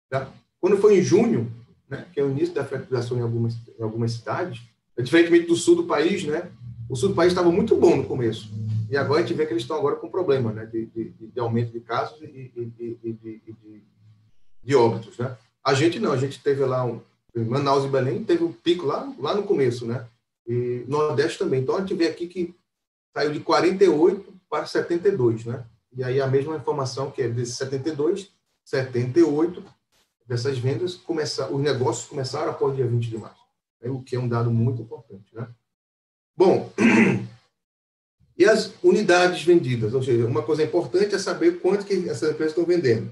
Tá? Quando foi em junho, né, que é o início da flexibilização em algumas cidades, diferentemente do sul do país, né, o sul do país estava muito bom no começo. E agora a gente vê que eles estão agora com problema, né, de aumento de casos e de óbitos. Né? A gente não, a gente teve lá Manaus e Belém teve um pico lá no começo, né? E Nordeste também. Então a gente vê aqui que saiu de 48 para 72, né? E aí a mesma informação que é desses 78 dessas vendas, os negócios começaram após o dia 20 de março, né? O que é um dado muito importante, né? Bom, e as unidades vendidas? Ou seja, uma coisa importante é saber quanto que essas empresas estão vendendo.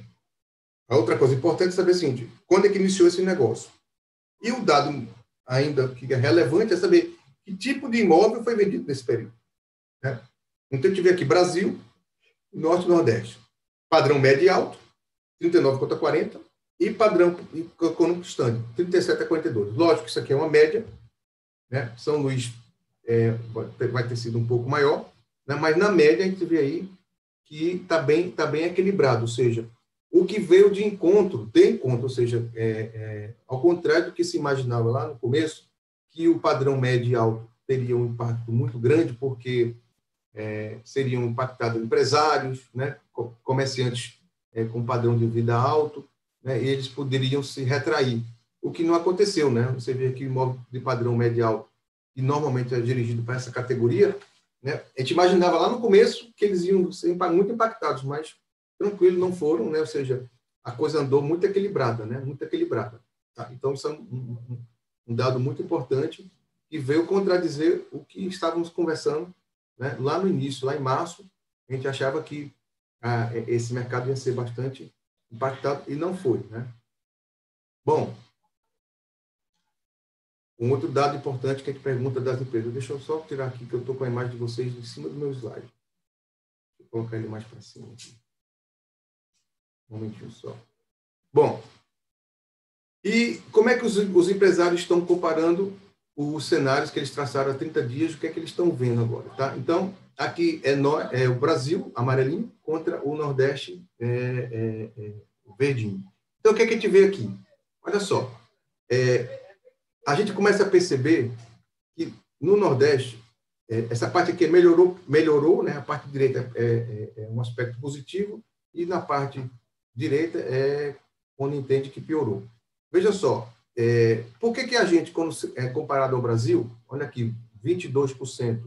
A outra coisa importante é saber o seguinte, quando é que iniciou esse negócio? E o dado ainda que é relevante é saber que tipo de imóvel foi vendido nesse período. Né? Então, eu tive aqui Brasil, Norte e Nordeste. Padrão médio e alto, 39 contra 40, e padrão econômico standard, 37 a 42. Lógico que isso aqui é uma média, né? São Luís vai ter sido um pouco maior, né? Mas na média a gente vê aí que está bem equilibrado, ou seja, o que veio de encontro, ou seja, ao contrário do que se imaginava lá no começo, que o padrão médio e alto teria um impacto muito grande, porque seriam impactados empresários, né, comerciantes com padrão de vida alto, né, e eles poderiam se retrair, o que não aconteceu. Né? Você vê aqui o imóvel de padrão médio e alto, que normalmente é dirigido para essa categoria, né, a gente imaginava lá no começo que eles iam ser muito impactados, mas tranquilo, não foram, né? Ou seja, a coisa andou muito equilibrada, né? Muito equilibrada. Tá? Então, isso é um dado muito importante que veio contradizer o que estávamos conversando, né, lá no início, lá em março. A gente achava que esse mercado ia ser bastante impactado e não foi. Né? Bom, um outro dado importante que a gente pergunta das empresas. Deixa eu só tirar aqui, que eu estou com a imagem de vocês em cima do meu slide. Vou colocar ele mais para cima aqui. Um momentinho só. Bom, e como é que os empresários estão comparando os cenários que eles traçaram há 30 dias, o que é que eles estão vendo agora? Tá? Então, aqui é o Brasil, amarelinho, contra o Nordeste, verdinho. Então, o que é que a gente vê aqui? Olha só, a gente começa a perceber que no Nordeste, essa parte aqui melhorou, né? A parte direita é um aspecto positivo, e na parte direita é onde entende que piorou. Veja só, por que a gente, quando é comparado ao Brasil, olha aqui, 22%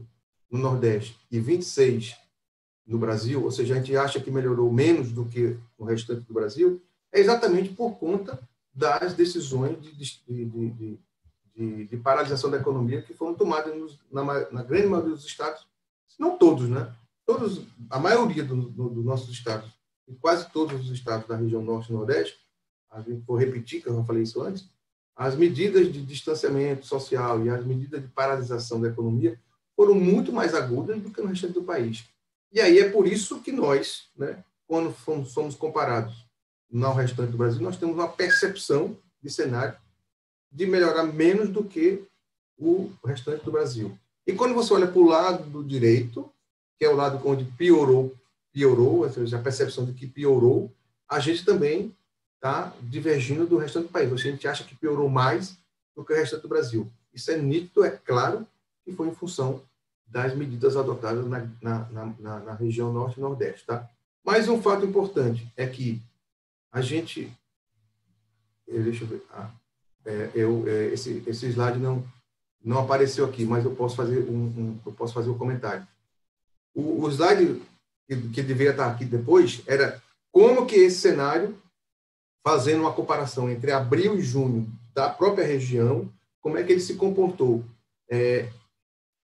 no Nordeste e 26% no Brasil, ou seja, a gente acha que melhorou menos do que no restante do Brasil, é exatamente por conta das decisões de paralisação da economia que foram tomadas na grande maioria dos estados, não todos, né? Todos, a maioria dos nossos estados, e quase todos os estados da região norte e nordeste, vou repetir, que eu já falei isso antes, as medidas de distanciamento social e as medidas de paralisação da economia foram muito mais agudas do que no restante do país. E aí é por isso que nós, né, quando somos comparados no restante do Brasil, nós temos uma percepção de cenário de melhorar menos do que o restante do Brasil. E quando você olha para o lado do direito, que é o lado onde piorou, ou seja, a percepção de que piorou, a gente também está divergindo do restante do país. A gente acha que piorou mais do que o restante do Brasil. Isso é nítido, é claro, que foi em função das medidas adotadas na região norte e nordeste. Tá? Mas um fato importante é que a gente... Deixa eu ver... esse slide não apareceu aqui, mas eu posso fazer um comentário. O slide que deveria estar aqui depois era como que esse cenário, fazendo uma comparação entre abril e junho da própria região, como é que ele se comportou.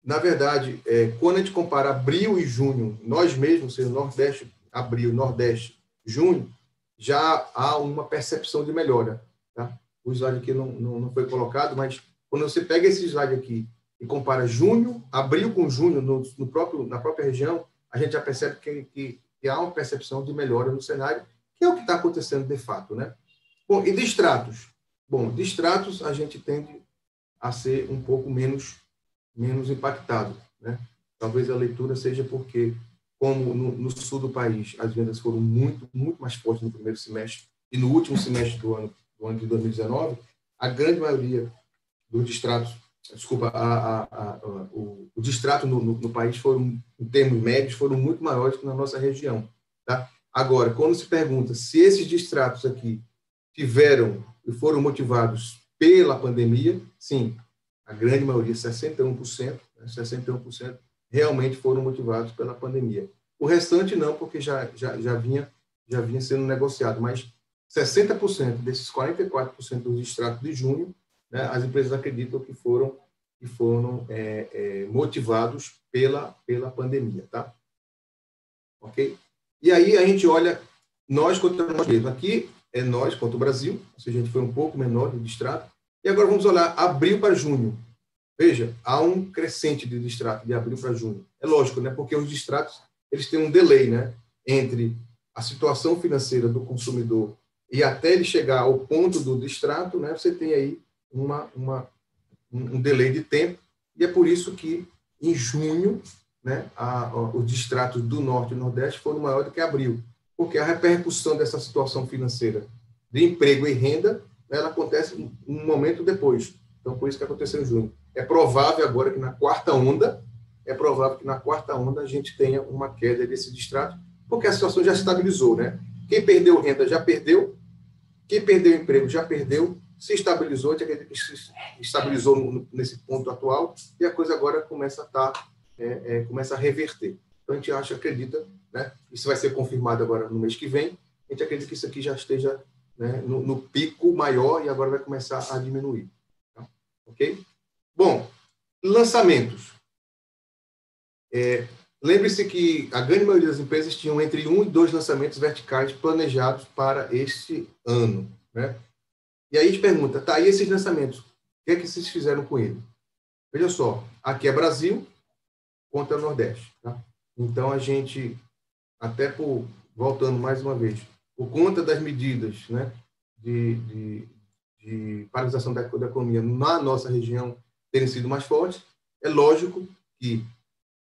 Na verdade, quando a gente compara abril e junho, nós mesmos, seja Nordeste, abril, Nordeste, junho, já há uma percepção de melhora. Tá? O slide aqui não foi colocado, mas quando você pega esse slide aqui e compara junho, abril com junho na própria região, a gente já percebe que há uma percepção de melhora no cenário, que é o que está acontecendo de fato. Né? Bom, e distratos? Bom, distratos a gente tende a ser um pouco menos impactado. Né? Talvez a leitura seja porque, como no sul do país, as vendas foram muito, muito mais fortes no primeiro semestre e no último semestre do ano de 2019, a grande maioria dos distratos, o distrato no país foram, em termos médios, foram muito maiores que na nossa região. Tá? Agora, quando se pergunta se esses distratos aqui tiveram e foram motivados pela pandemia, sim, a grande maioria, 61%, realmente foram motivados pela pandemia. O restante não, porque já vinha sendo negociado, mas 60% desses 44% dos distratos de junho, né, as empresas acreditam que foram motivados pela pandemia. Tá? Ok? E aí a gente olha nós contra nós mesmos. Aqui é nós contra o Brasil, ou seja, a gente foi um pouco menor de distrato. E agora vamos olhar abril para junho. Veja, há um crescente de distrato de abril para junho. É lógico, né? Porque os distratos eles têm um delay, né? Entre a situação financeira do consumidor e até ele chegar ao ponto do distrato, né? Você tem aí um delay de tempo. E é por isso que, em junho, né, os distratos do Norte e Nordeste foram maiores do que abril. Porque a repercussão dessa situação financeira de emprego e renda, né, ela acontece um momento depois. Então, por isso que aconteceu em junho. É provável agora que na quarta onda, a gente tenha uma queda desse distrato, porque a situação já estabilizou, né? Quem perdeu renda já perdeu, quem perdeu emprego já perdeu, se estabilizou, a gente acredita que se estabilizou nesse ponto atual, e a coisa agora começa a reverter. Então, a gente acredita, né? Isso vai ser confirmado agora no mês que vem, a gente acredita que isso aqui já esteja, né, no pico maior e agora vai começar a diminuir. Tá? Ok? Bom, lançamentos. Lembre-se que a grande maioria das empresas tinham entre 1 e 2 lançamentos verticais planejados para este ano. Né? E aí a gente pergunta, tá, e esses lançamentos, o que é que vocês fizeram com ele? Veja só, aqui é Brasil contra Nordeste. Tá? Então, a gente, voltando mais uma vez, por conta das medidas, né, de paralisação da economia na nossa região terem sido mais fortes, é lógico que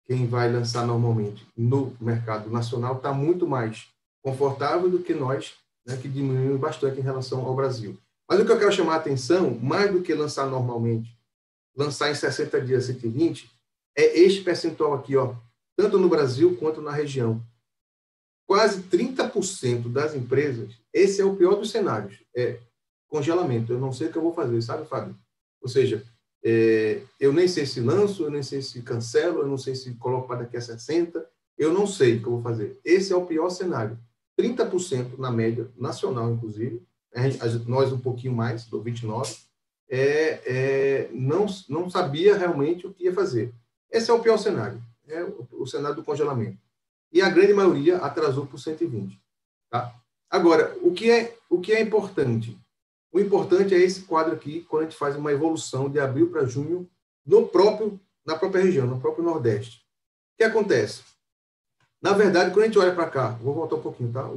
quem vai lançar normalmente no mercado nacional está muito mais confortável do que nós, né, que diminuímos bastante em relação ao Brasil. Mas o que eu quero chamar a atenção, mais do que lançar normalmente, lançar em 60 dias, 120, é este percentual aqui, ó, tanto no Brasil quanto na região. Quase 30% das empresas, esse é o pior dos cenários, é congelamento. Eu não sei o que eu vou fazer, sabe, Fábio? Ou seja, eu nem sei se lanço, eu nem sei se cancelo, eu não sei se coloco para daqui a 60, eu não sei o que eu vou fazer. Esse é o pior cenário. 30% na média nacional, inclusive, nós um pouquinho mais, do 29%, não sabia realmente o que ia fazer. Esse é o pior cenário, é o cenário do congelamento. E a grande maioria atrasou por 120. Tá? Agora, o que é importante? O importante é esse quadro aqui, quando a gente faz uma evolução de abril para junho na própria região, no próprio Nordeste. O que acontece? Na verdade, quando a gente olha para cá, vou voltar um pouquinho, tá?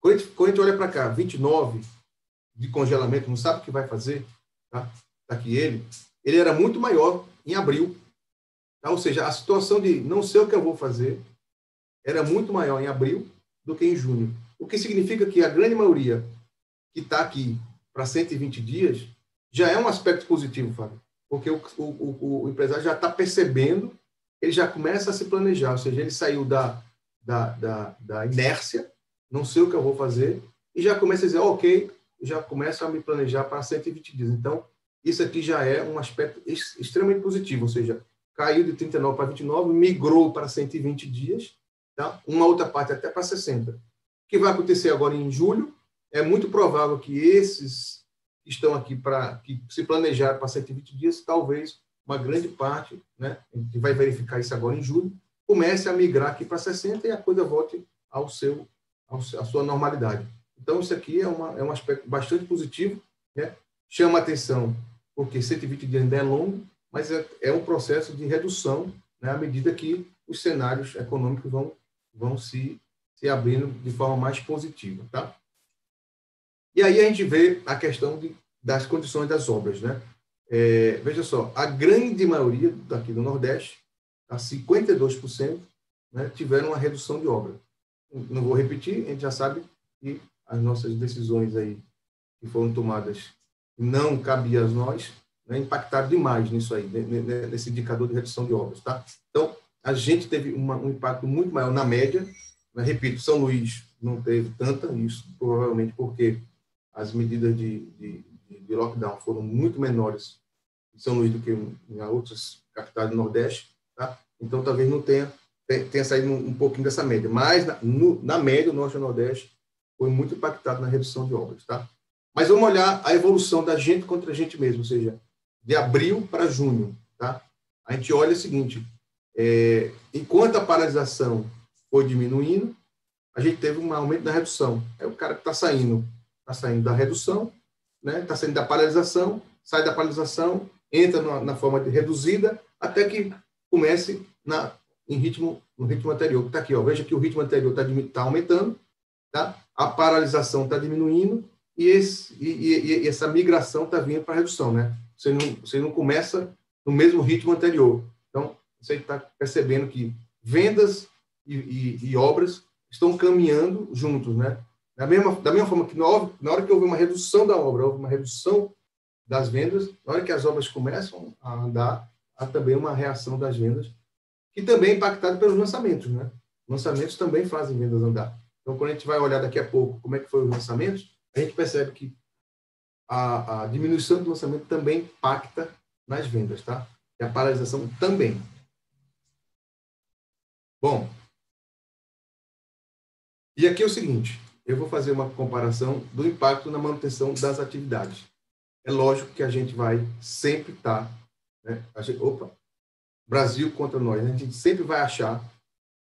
Quando a gente olha para cá, 29 de congelamento, não sabe o que vai fazer, tá? Tá aqui ele era muito maior em abril, tá? Ou seja, a situação de não sei o que eu vou fazer era muito maior em abril do que em junho. O que significa que a grande maioria que está aqui para 120 dias já é um aspecto positivo, Fábio, porque o empresário já está percebendo, ele já começa a se planejar, ou seja, ele saiu da inércia, não sei o que eu vou fazer, e já começa a dizer, ok, já começa a me planejar para 120 dias. Então, isso aqui já é um aspecto extremamente positivo, ou seja, caiu de 39 para 29, migrou para 120 dias, tá? Uma outra parte até para 60. O que vai acontecer agora em julho? É muito provável que esses que estão aqui que se planejaram para 120 dias, talvez uma grande parte, né, a gente vai verificar isso agora em julho, comece a migrar aqui para 60 e a coisa volte à sua normalidade. Então, isso aqui é um aspecto bastante positivo, né? Chama atenção, porque 120 dias ainda é longo, mas é um processo de redução, né, à medida que os cenários econômicos vão se abrindo de forma mais positiva. Tá? E aí a gente vê a questão das condições das obras. Né? Veja só, a grande maioria daqui do Nordeste, a 52%, né, tiveram uma redução de obra. Não vou repetir, a gente já sabe que as nossas decisões aí que foram tomadas não cabiam a nós, né, impactaram demais nisso aí, nesse indicador de redução de obras. Tá? Então, a gente teve um impacto muito maior na média. Né? Repito, São Luís não teve tanta, isso provavelmente porque as medidas de lockdown foram muito menores em São Luís do que em outras capitais do Nordeste. Tá? Então, talvez não tenha saído um pouquinho dessa média. Mas, na média, o Norte e o Nordeste foi muito impactado na redução de obras. Tá? Mas vamos olhar a evolução da gente contra a gente mesmo, ou seja, de abril para junho. Tá? A gente olha o seguinte, enquanto a paralisação foi diminuindo, a gente teve um aumento na redução. É o cara que está saindo da redução, né? Está saindo da paralisação, sai da paralisação, entra na forma de reduzida, até que comece no ritmo anterior. Está aqui, ó, veja que o ritmo anterior está aumentando, tá? A paralisação está diminuindo e essa migração está vindo para a redução. Né? Você não começa no mesmo ritmo anterior. Então, você está percebendo que vendas e obras estão caminhando juntos. Né? Da mesma forma que na hora que houve uma redução da obra, houve uma redução das vendas, na hora que as obras começam a andar, há também uma reação das vendas, que também é impactada pelos lançamentos. Né? Lançamentos também fazem vendas andar. Então, quando a gente vai olhar daqui a pouco como é que foram os lançamentos, a gente percebe que a diminuição do lançamento também impacta nas vendas, tá? E a paralisação também. Bom, e aqui é o seguinte, eu vou fazer uma comparação do impacto na manutenção das atividades. É lógico que a gente vai sempre estar, né? Brasil contra nós, né? A gente sempre vai achar,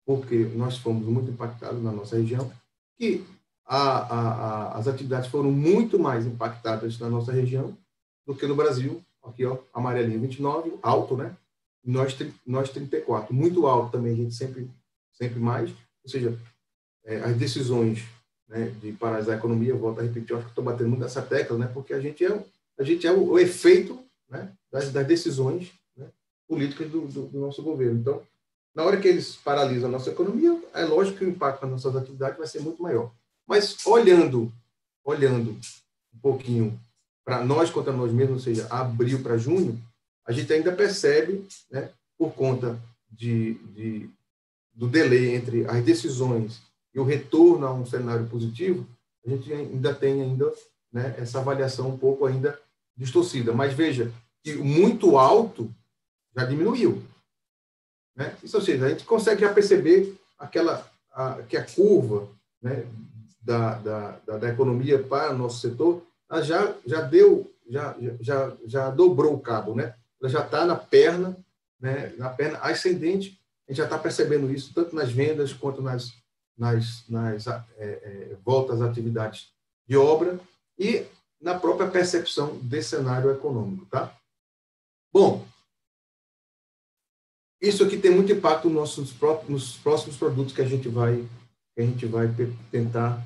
porque nós fomos muito impactados na nossa região, que as atividades foram muito mais impactadas na nossa região do que no Brasil. Aqui, ó, amarelinho 29, alto, né? Nós 34, muito alto também, a gente sempre mais. Ou seja, as decisões, né, de paralisar a economia, eu volto a repetir, eu acho que estou batendo muito nessa tecla, né? Porque a gente é o efeito, né, das decisões, né, políticas do nosso governo. Então, na hora que eles paralisam a nossa economia, é lógico que o impacto nas nossas atividades vai ser muito maior. Mas olhando um pouquinho para nós contra nós mesmos, ou seja, abril para junho, a gente ainda percebe, né, por conta do delay entre as decisões e o retorno a um cenário positivo, a gente ainda tem né, essa avaliação um pouco ainda distorcida. Mas veja que o muito alto já diminuiu. né? Isso, ou seja, a gente consegue já perceber que a curva, né, da economia para o nosso setor já dobrou o cabo, né? Ela já está na perna, né, na perna ascendente. A gente já está percebendo isso tanto nas vendas quanto nas voltas às atividades de obra e na própria percepção desse cenário econômico, tá? Bom, isso aqui tem muito impacto nos próximos produtos que a gente vai tentar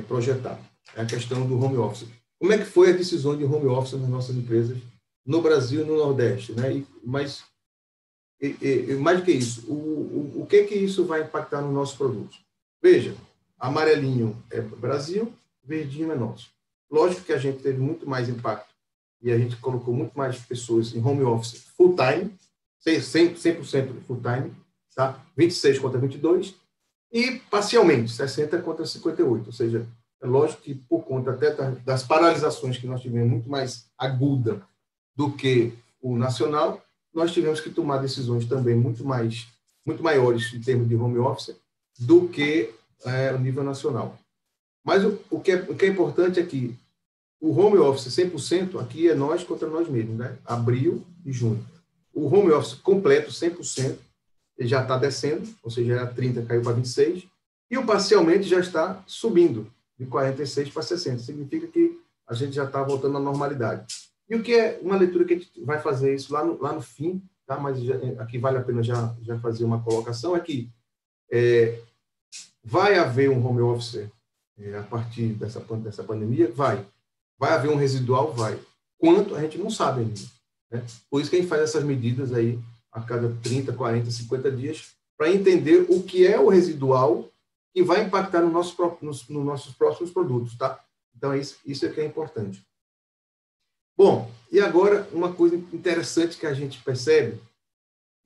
projetar. É a questão do home office. Como é que foi a decisão de home office nas nossas empresas no Brasil e no Nordeste, né? Mas mais do que isso, o que isso vai impactar nos nossos produtos? Veja, amarelinho é Brasil, verdinho é nosso. Lógico que a gente teve muito mais impacto e a gente colocou muito mais pessoas em home office full time, 100% full time, tá? 26 contra 22, e parcialmente, 60 contra 58. Ou seja, é lógico que por conta até das paralisações que nós tivemos muito mais aguda do que o nacional, nós tivemos que tomar decisões também muito maiores em termos de home office do que o nível nacional. Mas o que é importante é que o home office 100% aqui é nós contra nós mesmos, né? Abril e junho. O home office completo, 100%, ele já está descendo, ou seja, era 30, caiu para 26, e o parcialmente já está subindo, de 46 para 60. Significa que a gente já está voltando à normalidade. E o que é uma leitura que a gente vai fazer isso lá no fim, tá? Mas aqui vale a pena já fazer uma colocação, é que vai haver um home office a partir dessa pandemia? Vai haver um residual? Vai. Quanto? A gente não sabe ainda, né? Por isso que a gente faz essas medidas aí a cada 30, 40, 50 dias para entender o que é o residual que vai impactar nos nossos próximos produtos, tá? Então, isso é que é importante. Bom, e agora uma coisa interessante que a gente percebe,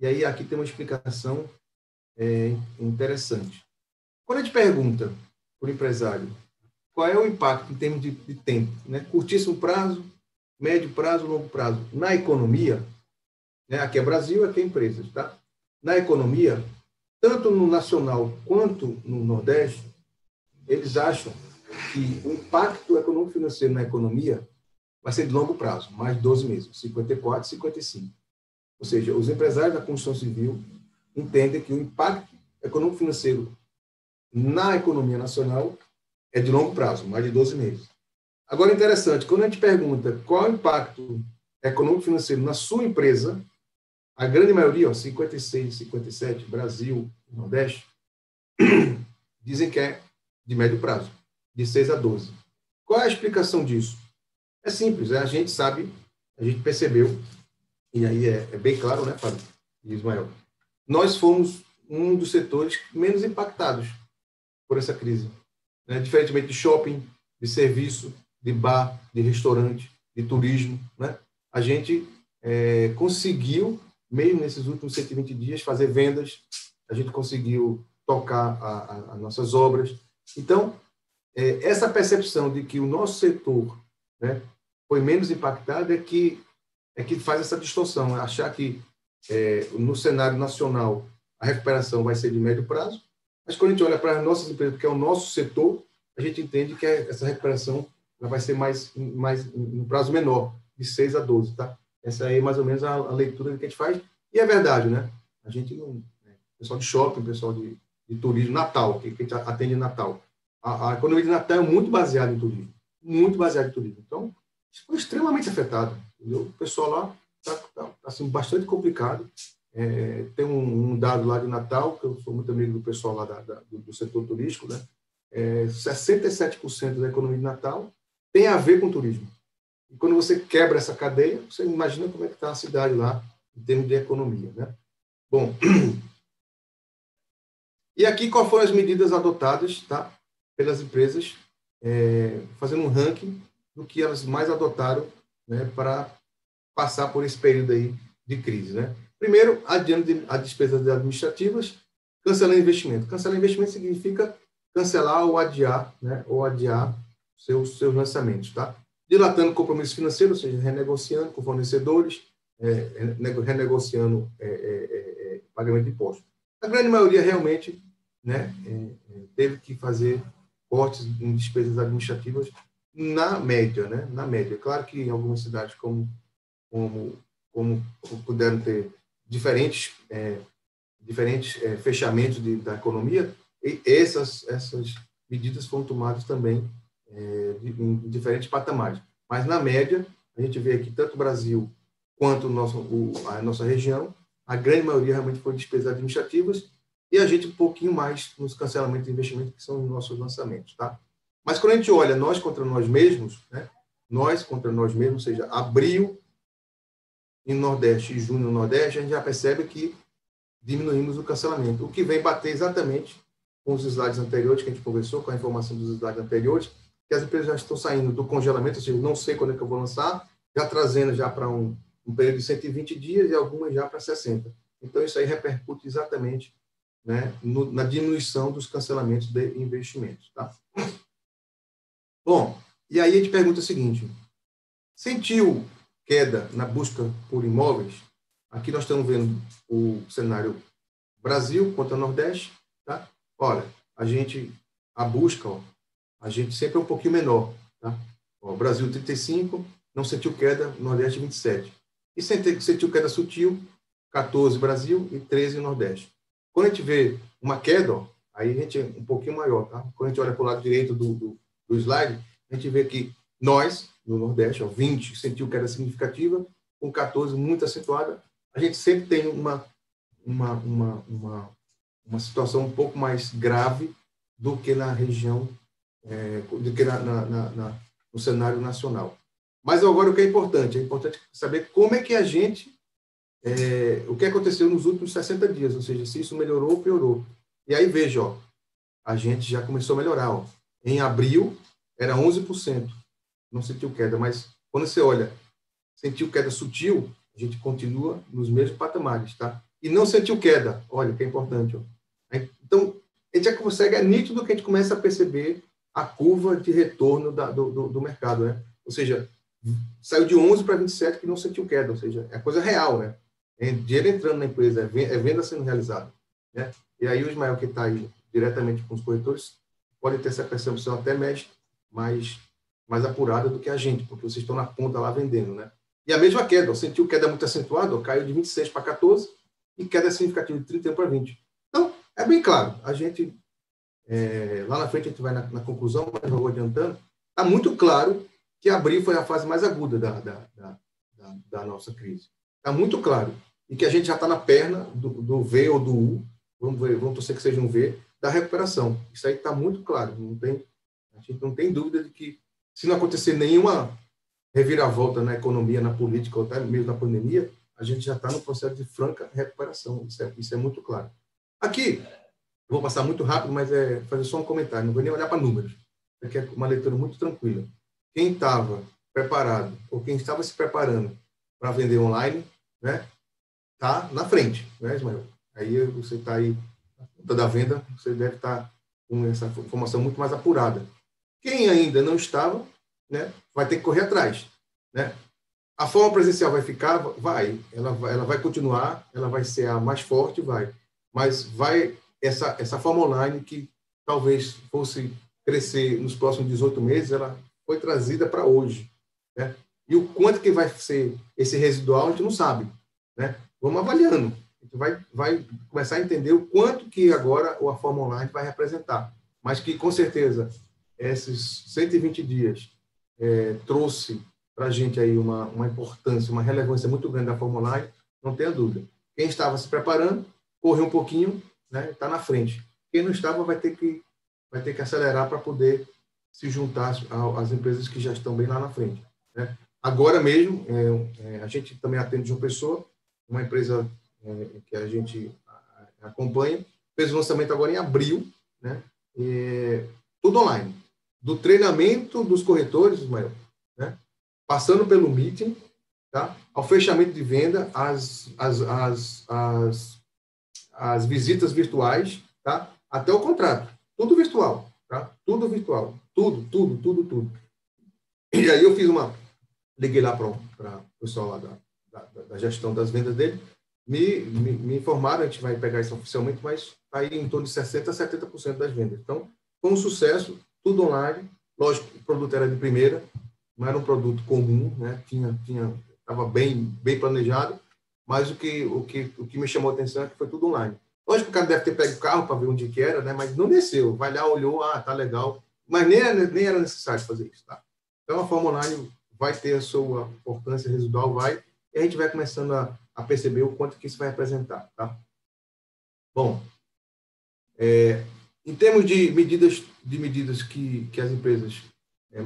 e aí aqui tem uma explicação interessante. Quando a gente pergunta para o empresário qual é o impacto em termos de tempo, né? Curtíssimo prazo, médio prazo, longo prazo, na economia, né? Aqui é Brasil, aqui é empresas, tá? Na economia, tanto no nacional quanto no Nordeste, eles acham que o impacto econômico-financeiro na economia vai ser de longo prazo, mais de 12 meses, 54, 55. Ou seja, os empresários da construção civil entendem que o impacto econômico-financeiro na economia nacional é de longo prazo, mais de 12 meses. Agora, interessante, quando a gente pergunta qual é o impacto econômico-financeiro na sua empresa, a grande maioria, 56, 57, Brasil, Nordeste, dizem que é de médio prazo, de 6 a 12. Qual é a explicação disso? É simples, a gente sabe, a gente percebeu, e aí é bem claro, né, Fábio e Ismael? Nós fomos um dos setores menos impactados por essa crise, né? Diferentemente de shopping, de serviço, de bar, de restaurante, de turismo, né? A gente conseguiu, mesmo nesses últimos 120 dias, fazer vendas, a gente conseguiu tocar as nossas obras. Então, essa percepção de que o nosso setor, né, foi menos impactado é que faz essa distorção, achar que no cenário nacional a recuperação vai ser de médio prazo, mas quando a gente olha para as nossas empresas, que é o nosso setor, a gente entende que essa recuperação ela vai ser mais um prazo menor, de 6 a 12, tá? Essa aí é mais ou menos a leitura que a gente faz, e é verdade, né? A gente não... Pessoal de shopping, pessoal de turismo, Natal, que a gente atende Natal. A economia de Natal é muito baseada em turismo, muito baseada em turismo. Então, isso foi extremamente afetado, entendeu? O pessoal lá está assim, bastante complicado. Tem um dado lá de Natal, que eu sou muito amigo do pessoal lá do setor turístico, né? 67% da economia de Natal tem a ver com turismo. E quando você quebra essa cadeia, você imagina como é que está a cidade lá, em termos de economia, né? Bom, e aqui quais foram as medidas adotadas, tá, pelas empresas, fazendo um ranking do que elas mais adotaram, né, para passar por esse período aí de crise, né? Primeiro, adiando as despesas administrativas, cancelando investimento. Cancelar investimento significa cancelar ou adiar, né, ou adiar seus lançamentos, tá? Dilatando compromissos financeiros, ou seja, renegociando com fornecedores, renegociando pagamento de impostos. A grande maioria realmente, né, teve que fazer cortes em despesas administrativas na média, né? Na média. Claro que em algumas cidades como puderam ter diferentes fechamentos da economia, e essas medidas foram tomadas também em diferentes patamares. Mas, na média, a gente vê aqui tanto o Brasil quanto a nossa região, a grande maioria realmente foi despesas administrativas e a gente um pouquinho mais nos cancelamentos de investimento, que são os nossos lançamentos. Tá? Mas, quando a gente olha nós contra nós mesmos, né? Nós contra nós mesmos, ou seja, abril em Nordeste e junho no Nordeste, a gente já percebe que diminuímos o cancelamento, o que vem bater exatamente com os slides anteriores que a gente conversou, com a informação dos slides anteriores, que as empresas já estão saindo do congelamento, ou seja, não sei quando é que eu vou lançar, já trazendo já para um período de 120 dias e algumas já para 60. Então, isso aí repercute exatamente, né, na diminuição dos cancelamentos de investimentos. Tá? Bom, e aí a gente pergunta o seguinte, sentiu queda na busca por imóveis? Aqui nós estamos vendo o cenário Brasil contra Nordeste. Tá? Olha, a busca, a gente sempre é um pouquinho menor. Tá? Ó, Brasil 35, não sentiu queda, Nordeste 27. E sentiu queda sutil, 14 Brasil e 13 Nordeste. Quando a gente vê uma queda, ó, aí a gente é um pouquinho maior. Tá? Quando a gente olha para o lado direito do slide, a gente vê que nós, no Nordeste, ó, 20 sentiu queda significativa, com 14 muito acentuada. A gente sempre tem uma situação um pouco mais grave do que na região, do que no cenário nacional. Mas agora o que é importante saber como é que a gente, o que aconteceu nos últimos 60 dias, ou seja, se isso melhorou ou piorou. E aí veja, ó, a gente já começou a melhorar. Ó. Em abril era 11%, não sentiu queda, mas quando você olha, sentiu queda sutil, a gente continua nos mesmos patamares, tá? E não sentiu queda, olha, que é importante. Ó. Então, a gente já consegue, é nítido que a gente começa a perceber a curva de retorno do mercado, né? Ou seja, saiu de 11 para 27 que não sentiu queda, ou seja, é coisa real, né? É dinheiro entrando na empresa, é venda sendo realizada, né? E aí o Ismael, que está aí diretamente com os corretores, pode ter essa percepção até mais apurada do que a gente, porque vocês estão na ponta lá vendendo, né? E a mesma queda, ó, sentiu queda muito acentuada, ó, caiu de 26 para 14 e queda significativa de 31 para 20. Então, é bem claro, a gente, lá na frente a gente vai na conclusão, mas eu vou adiantando, está muito claro que abril foi a fase mais aguda da nossa crise. Está muito claro. E que a gente já está na perna do V ou do U, vamos torcer que seja um V, da recuperação. Isso aí está muito claro. A gente não tem dúvida de que, se não acontecer nenhuma reviravolta na economia, na política, ou até mesmo na pandemia, a gente já está no processo de franca recuperação. Isso é muito claro. Aqui, eu vou passar muito rápido, mas fazer só um comentário, não vou nem olhar para números. Isso aqui é uma leitura muito tranquila. Quem estava preparado, ou quem estava se preparando para vender online, né, está na frente, né, Ismael? Aí você está aí, na ponta da venda, você deve estar com essa informação muito mais apurada. Quem ainda não estava, né, vai ter que correr atrás, né? A forma presencial vai ficar? Vai. Ela vai continuar, ela vai ser a mais forte, vai. Mas essa forma online, que talvez fosse crescer nos próximos 18 meses, ela foi trazida para hoje, né? E o quanto que vai ser esse residual, a gente não sabe, né? Vamos avaliando. A gente vai começar a entender o quanto que agora a forma online vai representar. Mas que, com certeza, esses 120 dias trouxe para a gente aí uma importância, uma relevância muito grande da forma online, não tenha dúvida. Quem estava se preparando, correu um pouquinho, né? Está na frente. Quem não estava vai ter que acelerar para poder se juntar às empresas que já estão bem lá na frente, né? Agora mesmo, a gente também atende João Pessoa, uma empresa que a gente acompanha, fez o lançamento agora em abril, né? Tudo online. Do treinamento dos corretores, Ismael, né? Passando pelo meeting, tá? Ao fechamento de venda, as visitas virtuais, tá? Até o contrato. Tudo virtual, tá? Tudo virtual. Tudo. E aí eu liguei lá para o pessoal lá da gestão das vendas dele, me informaram, a gente vai pegar isso oficialmente, mas está aí em torno de 60% a 70% das vendas. Então, foi um sucesso, tudo online. Lógico, o produto era de primeira, não era um produto comum, né? Estava bem planejado, mas o que me chamou a atenção é que foi tudo online. Lógico que o cara deve ter pego o carro para ver onde que era, né? Mas não desceu. Vai lá, olhou, tá legal. Mas nem era necessário fazer isso, tá? Então, a forma online vai ter a sua importância residual, e a gente vai começando a perceber o quanto que isso vai representar, tá? Bom, em termos de medidas que as empresas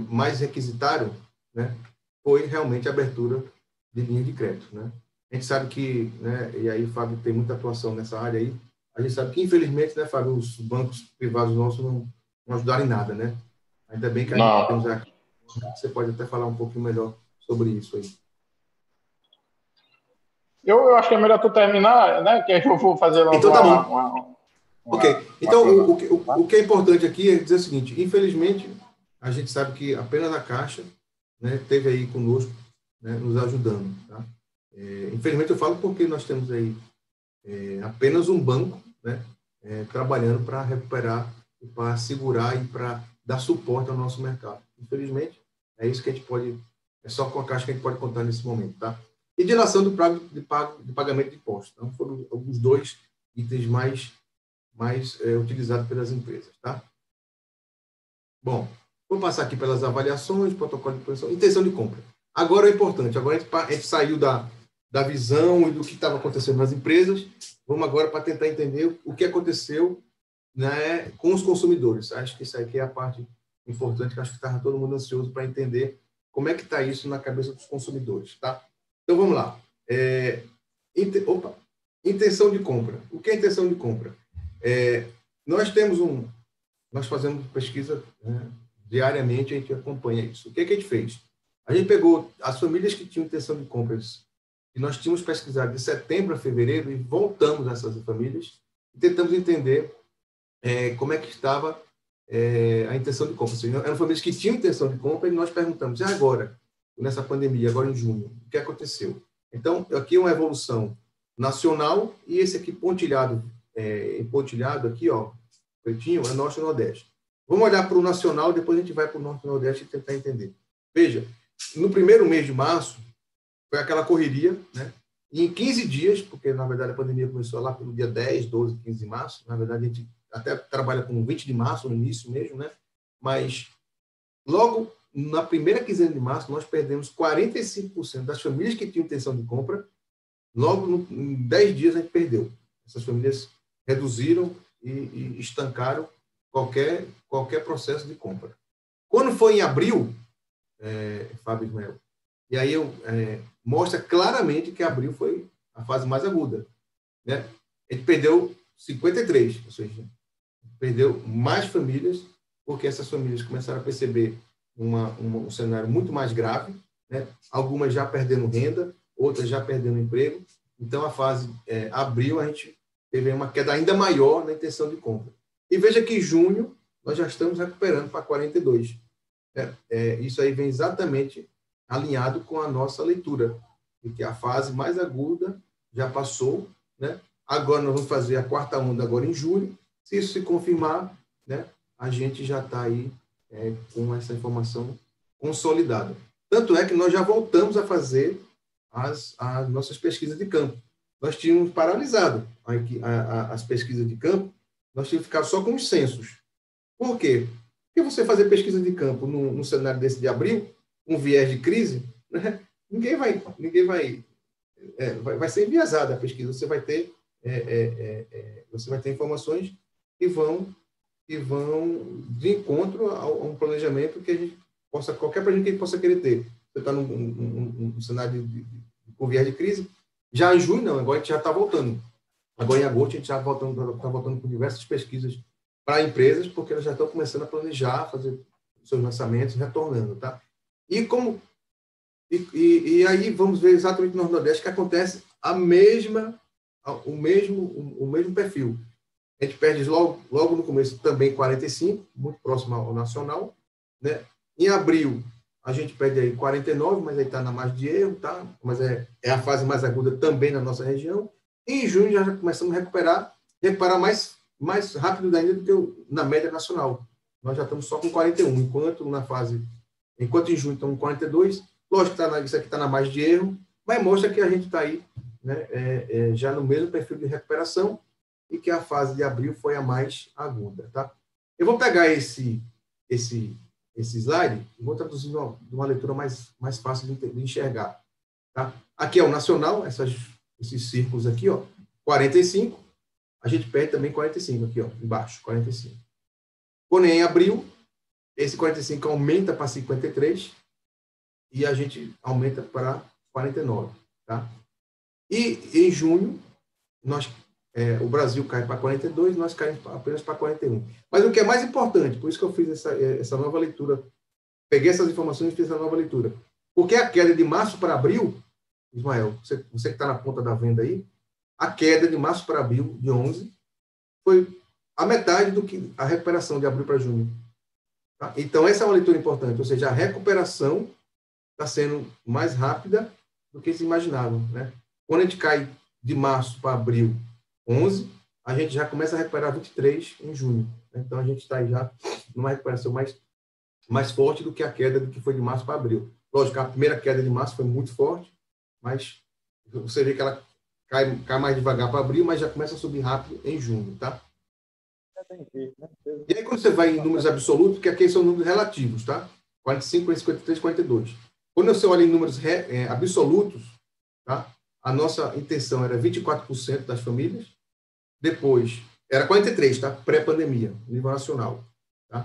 mais requisitaram, né, foi realmente a abertura de linha de crédito, né? A gente sabe que, né, e aí o Fábio tem muita atuação nessa área aí, a gente sabe que, infelizmente, né, Fábio, os bancos privados nossos não ajudaram em nada, né? Ainda bem que a gente temos aqui. Você pode até falar um pouquinho melhor sobre isso aí. Eu acho que é melhor tu terminar, né? Que aí eu vou fazer logo então, tá bom. Ok. Então, o que é importante aqui é dizer o seguinte: infelizmente, a gente sabe que apenas a Caixa, né, teve aí conosco, né, nos ajudando. Tá? Infelizmente, eu falo porque nós temos aí apenas um banco, né, trabalhando para recuperar, para segurar e para dar suporte ao nosso mercado. Infelizmente, é isso que a gente pode, é só com a Caixa que a gente pode contar nesse momento. Tá? E dilação de pagamento de impostos. Então, foram alguns dois itens mais utilizados pelas empresas. Tá? Bom, vou passar aqui pelas avaliações, protocolo de posição, intenção de compra. Agora é importante, agora a gente saiu da visão e do que estava acontecendo nas empresas, vamos agora para tentar entender o que aconteceu, né, com os consumidores. Acho que isso aqui é a parte importante, que acho que estava todo mundo ansioso para entender como é que está isso na cabeça dos consumidores. Tá? Então, vamos lá. Intenção de compra. O que é intenção de compra? Nós fazemos pesquisa, né, diariamente, a gente acompanha isso. O que a gente fez? A gente pegou as famílias que tinham intenção de compras, e nós tínhamos pesquisado de setembro a fevereiro, e voltamos nessas famílias e tentamos entender como é que estava a intenção de compra. Assim, eram famílias que tinham intenção de compra, e nós perguntamos, e agora, nessa pandemia, agora em junho, o que aconteceu? Então, aqui é uma evolução nacional, e esse aqui pontilhado aqui, ó, pretinho, é Norte e Nordeste. Vamos olhar para o nacional, depois a gente vai para o Norte e Nordeste e tentar entender. Veja, no primeiro mês de março, foi aquela correria, né? E em 15 dias, porque na verdade a pandemia começou lá pelo dia 10, 12, 15 de março, na verdade a gente até trabalha com 20 de março, no início mesmo, né? Mas logo na primeira quinzena de março, nós perdemos 45% das famílias que tinham intenção de compra. Logo em 10 dias a gente perdeu. Essas famílias reduziram e estancaram qualquer processo de compra. Quando foi em abril, Fábio Ismael, e aí mostra claramente que abril foi a fase mais aguda, né? A gente perdeu 53, ou seja, perdeu mais famílias, porque essas famílias começaram a perceber um cenário muito mais grave, né? Algumas já perdendo renda, outras já perdendo emprego. Então, a fase abril, a gente teve uma queda ainda maior na intenção de compra. E veja que em junho, nós já estamos recuperando para 42. Isso aí vem exatamente alinhado com a nossa leitura, de que a fase mais aguda já passou, né? Agora nós vamos fazer a quarta onda agora em julho. Se isso se confirmar, né, a gente já está aí com essa informação consolidada. Tanto é que nós já voltamos a fazer as nossas pesquisas de campo. Nós tínhamos paralisado as pesquisas de campo, nós tínhamos que ficar só com os censos. Por quê? Porque você fazer pesquisa de campo num cenário desse de abril, um viés de crise, né? ninguém vai ser enviesada a pesquisa. Você vai ter informações que vão de encontro a um planejamento que a gente possa, qualquer planejamento que a gente possa querer ter. Você está num cenário com viés de crise, já em junho, não, agora a gente já está voltando. Agora em agosto a gente já está voltando com diversas pesquisas para empresas, porque elas já estão começando a planejar, fazer seus lançamentos, retornando, tá? E aí vamos ver exatamente no Nordeste que acontece o mesmo perfil. A gente perde logo no começo também 45, muito próximo ao nacional, né? Em abril a gente perde aí 49, mas aí está na margem de erro, tá? Mas é a fase mais aguda também na nossa região. E em junho já começamos a recuperar mais rápido ainda do que na média nacional. Nós já estamos só com 41, enquanto em junho estamos com 42. Lógico que isso aqui está na margem de erro, mas mostra que a gente está aí, né, já no mesmo perfil de recuperação e que a fase de abril foi a mais aguda. Tá? Eu vou pegar esse slide e vou traduzir de uma leitura mais fácil de enxergar. Tá? Aqui é o nacional, esses círculos aqui, ó, 45, a gente perde também 45 aqui, ó, embaixo, 45. Porém, em abril, esse 45 aumenta para 53 e a gente aumenta para 49, tá? E em junho, o Brasil cai para 42, nós caímos apenas para 41. Mas o que é mais importante, por isso que eu fiz essa nova leitura, peguei essas informações e fiz essa nova leitura. Porque a queda de março para abril, Ismael, você que está na ponta da venda aí, a queda de março para abril, de 11, foi a metade do que a recuperação de abril para junho. Tá? Então, essa é uma leitura importante, ou seja, a recuperação está sendo mais rápida do que se imaginava. Né? Quando a gente cai de março para abril, 11, a gente já começa a recuperar 23 em junho. Né? Então, a gente está aí já numa recuperação mais forte do que a queda do que foi de março para abril. Lógico, a primeira queda de março foi muito forte, mas você vê que ela cai mais devagar para abril, mas já começa a subir rápido em junho, tá? E aí, quando você vai em números absolutos, que aqui são números relativos, tá? 45, 53, 42. Quando você olha em números absolutos, tá? A nossa intenção era 24% das famílias, depois era 43, tá? Pré-pandemia, nível nacional, tá?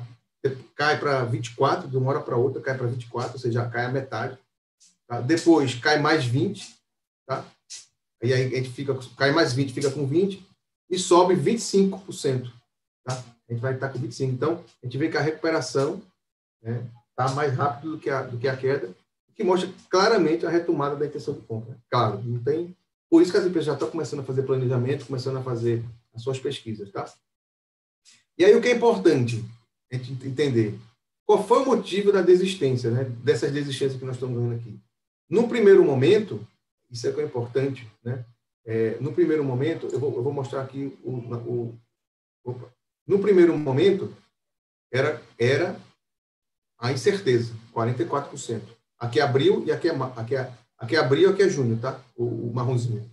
Cai para 24, de uma hora para outra cai para 24, ou seja, cai a metade. Tá? Depois cai mais 20, tá? E aí a gente cai mais 20, fica com 20, e sobe 25%. Tá? A gente vai estar com 25%. Então, a gente vê que a recuperação está mais rápido do que a queda, que mostra claramente a retomada da intenção de compra. Claro, não tem... Por isso que as empresas já estão começando a fazer planejamento, começando a fazer as suas pesquisas. Tá? E aí o que é importante a gente entender? Qual foi o motivo da desistência, né? Dessas desistências que nós estamos vendo aqui? No primeiro momento, isso é que é importante, né? No primeiro momento, eu vou mostrar aqui no primeiro momento, era a incerteza, 44%. Aqui é abril e aqui é abril e aqui é junho, tá? O marronzinho.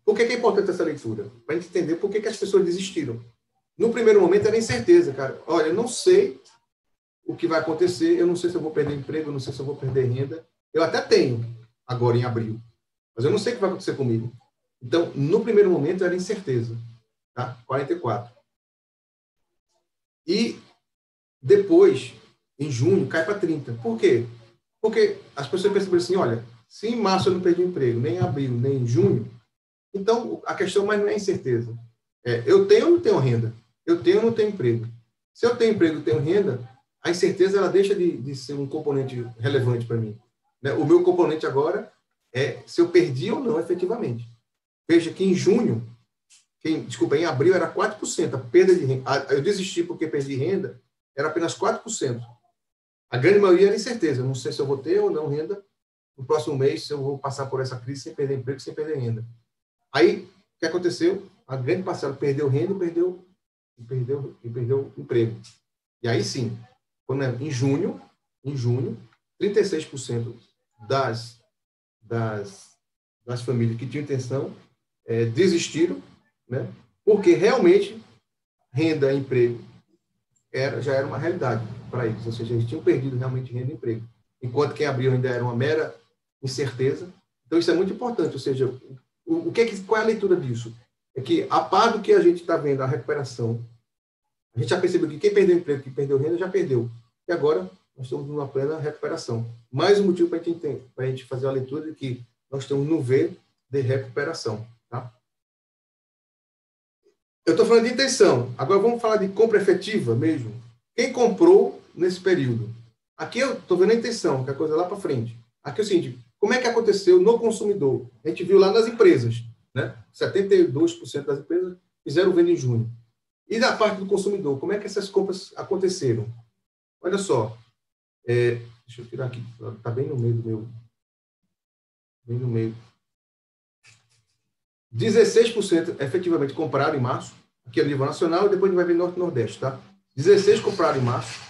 Por que é importante essa leitura? Para a gente entender por que as pessoas desistiram. No primeiro momento era incerteza, cara. Olha, eu não sei o que vai acontecer, eu não sei se eu vou perder emprego, eu não sei se eu vou perder renda. Eu até tenho agora em abril, mas eu não sei o que vai acontecer comigo. Então, no primeiro momento era incerteza, tá? 44. E depois, em junho, cai para 30. Por quê? Porque as pessoas perceberam assim, olha, se em março eu não perdi emprego, nem em abril, nem em junho, então a questão mais não é incerteza. Eu tenho ou não tenho renda? Eu tenho ou não tenho emprego? Se eu tenho emprego e tenho renda, a incerteza ela deixa de ser um componente relevante para mim. Né? O meu componente agora é se eu perdi ou não efetivamente. Veja que em junho, em abril era 4%. A perda de renda, eu desisti porque perdi renda, era apenas 4%. A grande maioria era incerteza. Eu não sei se eu vou ter ou não renda no próximo mês, se eu vou passar por essa crise sem perder emprego, sem perder renda. Aí, o que aconteceu? A grande parcela perdeu renda e perdeu emprego. E aí sim, em junho, 36% das famílias que tinham intenção desistiram, né? Porque realmente renda e emprego já era uma realidade para eles, ou seja, eles tinham perdido realmente renda e emprego, enquanto quem abriu ainda era uma mera incerteza. Então isso é muito importante, ou seja, qual é a leitura disso? É que, a par do que a gente está vendo, a recuperação, a gente já percebeu que quem perdeu emprego, quem perdeu renda, já perdeu. E agora nós estamos numa plena recuperação. Mais um motivo para a gente fazer a leitura de que nós estamos no V de recuperação. Tá? Eu estou falando de intenção. Agora vamos falar de compra efetiva mesmo. Quem comprou nesse período? Aqui eu estou vendo a intenção, que é a coisa lá para frente. Aqui é o seguinte, como é que aconteceu no consumidor? A gente viu lá nas empresas, né? 72% das empresas fizeram venda em junho. E da parte do consumidor, como é que essas compras aconteceram? Olha só, deixa eu tirar aqui, está bem no meio do meu, 16% efetivamente compraram em março, aqui a nível nacional, e depois a gente vai ver Norte e Nordeste, tá? 16% compraram em março,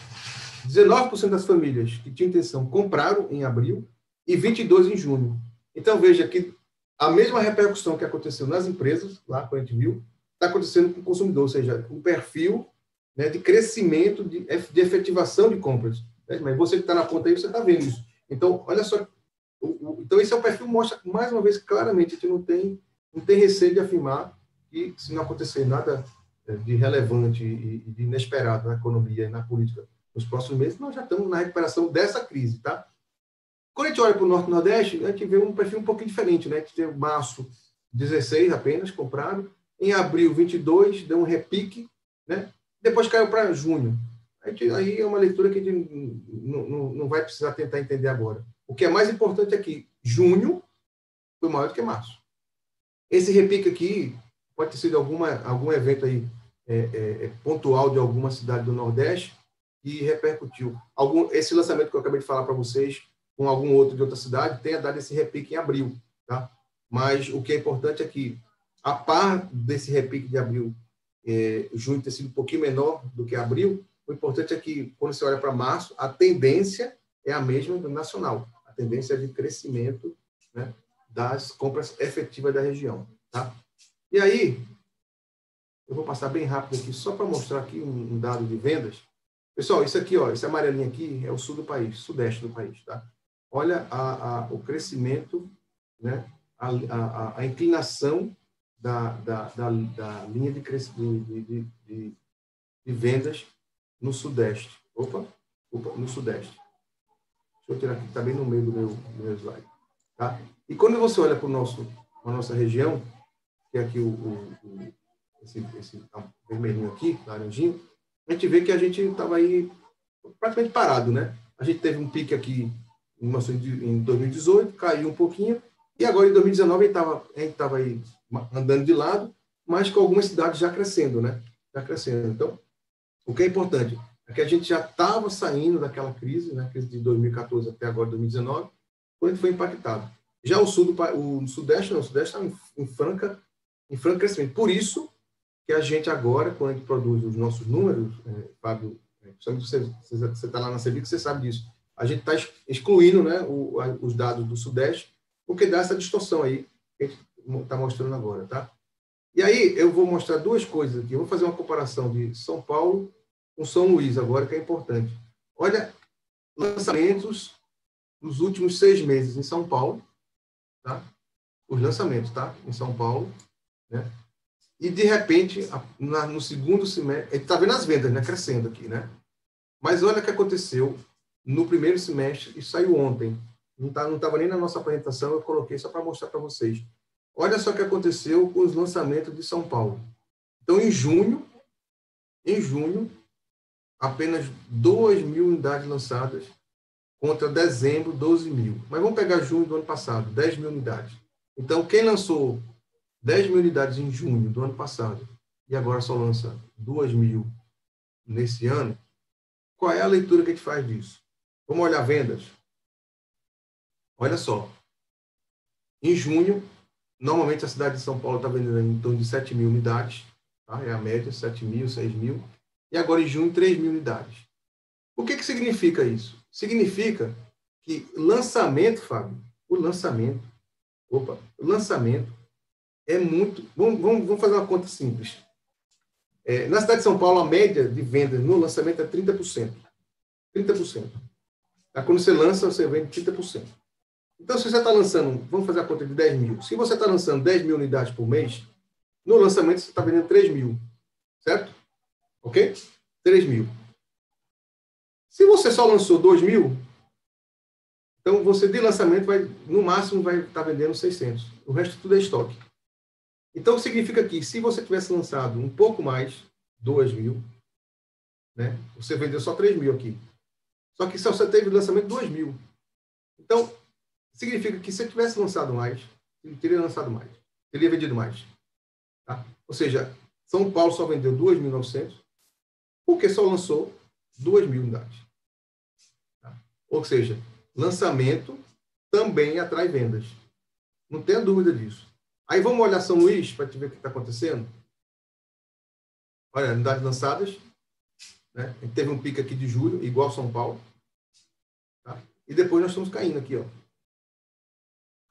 19% das famílias que tinham intenção compraram em abril e 22% em junho. Então, veja que a mesma repercussão que aconteceu nas empresas, lá que a gente viu, está acontecendo com o consumidor, ou seja, um perfil, né, de crescimento, de efetivação de compras. Né? Mas você que está na ponta aí, você está vendo isso. Então, olha só, então esse é o perfil, mostra mais uma vez claramente que não tem receio de afirmar que se não acontecer nada de relevante e de inesperado na economia e na política nos próximos meses, nós já estamos na recuperação dessa crise, tá? Quando a gente olha para o Norte e Nordeste, a gente vê um perfil um pouquinho diferente, né? A gente tem março 16 apenas compraram, em abril 22 deu um repique, né? Depois caiu para junho. Aí é uma leitura que a gente não vai precisar tentar entender agora. O que é mais importante é que junho foi maior do que março. Esse repique aqui pode ter sido algum evento aí pontual de alguma cidade do Nordeste que repercutiu. Esse lançamento que eu acabei de falar para vocês, com algum outro de outra cidade, tenha dado esse repique em abril, tá? Mas o que é importante é que, a par desse repique de abril, junho ter sido um pouquinho menor do que abril, o importante é que, quando você olha para março, a tendência é a mesma do nacional. A tendência é de crescimento, né, das compras efetivas da região, tá? E aí, eu vou passar bem rápido aqui, só para mostrar aqui um dado de vendas. Pessoal, isso aqui, ó, esse amarelinho aqui é o sul do país, sudeste do país, tá? Olha o crescimento, né, a inclinação da linha de vendas no sudeste. No sudeste. Deixa eu tirar aqui, está bem no meio do meu slide. Tá? E quando você olha para a nossa região, que é aqui esse vermelhinho aqui, laranjinho, a gente vê que a gente estava aí praticamente parado, né? A gente teve um pique aqui em 2018, caiu um pouquinho, e agora em 2019 a gente estava aí andando de lado, mas com algumas cidades já crescendo, né? Já crescendo. Então, o que é importante é que a gente já estava saindo daquela crise, né? Crise de 2014 até agora, 2019, quando a gente foi impactado. Já o Sudeste está em franca crescimento. Por isso que a gente agora, quando a gente produz os nossos números, Fábio, principalmente você está lá na CEBIC, você sabe disso, a gente está excluindo, né, os dados do Sudeste, porque dá essa distorção aí que a gente está mostrando agora, tá? E aí eu vou mostrar duas coisas aqui. Eu vou fazer uma comparação de São Paulo com São Luís agora, que é importante. Olha, lançamentos nos últimos 6 meses em São Paulo, tá? Os lançamentos, tá? Em São Paulo, né? E, de repente, no segundo semestre... A gente está vendo as vendas, né? Crescendo aqui, né? Mas olha o que aconteceu no primeiro semestre, e saiu ontem. Não estava nem na nossa apresentação, eu coloquei só para mostrar para vocês. Olha só o que aconteceu com os lançamentos de São Paulo. Então, em junho, apenas 2.000 unidades lançadas, contra dezembro, 12.000. Mas vamos pegar junho do ano passado, 10.000 unidades. Então, quem lançou 10.000 unidades em junho do ano passado e agora só lança 2.000 nesse ano, qual é a leitura que a gente faz disso? Vamos olhar vendas? Olha só. Em junho, normalmente a cidade de São Paulo está vendendo em torno de 7.000 unidades, tá? É a média, 7.000, 6.000. E agora em junho, 3.000 unidades. O que significa isso? Significa que lançamento, Fábio, o lançamento é muito... Vamos fazer uma conta simples. Na cidade de São Paulo, a média de vendas no lançamento é 30%. 30%. Quando você lança, você vende 30%. Então, se você está lançando, vamos fazer a conta de 10.000. Se você está lançando 10.000 unidades por mês, no lançamento você está vendendo 3.000. Certo? Ok? 3.000. Se você só lançou 2.000, então você de lançamento no máximo vai estar vendendo 600. O resto tudo é estoque. Então significa que se você tivesse lançado um pouco mais, 2.000, né, você vendeu só 3.000 aqui. Só que só você teve lançamento 2.000. Então significa que se você tivesse lançado mais, ele teria lançado mais, teria vendido mais. Tá? Ou seja, São Paulo só vendeu 2.900 porque só lançou 2.000 unidades. Tá? Ou seja, lançamento também atrai vendas. Não tenha dúvida disso. Aí vamos olhar São Luís para te ver o que está acontecendo. Olha, unidades lançadas, né? A gente teve um pico aqui de julho, igual São Paulo. Tá? E depois nós estamos caindo aqui, ó.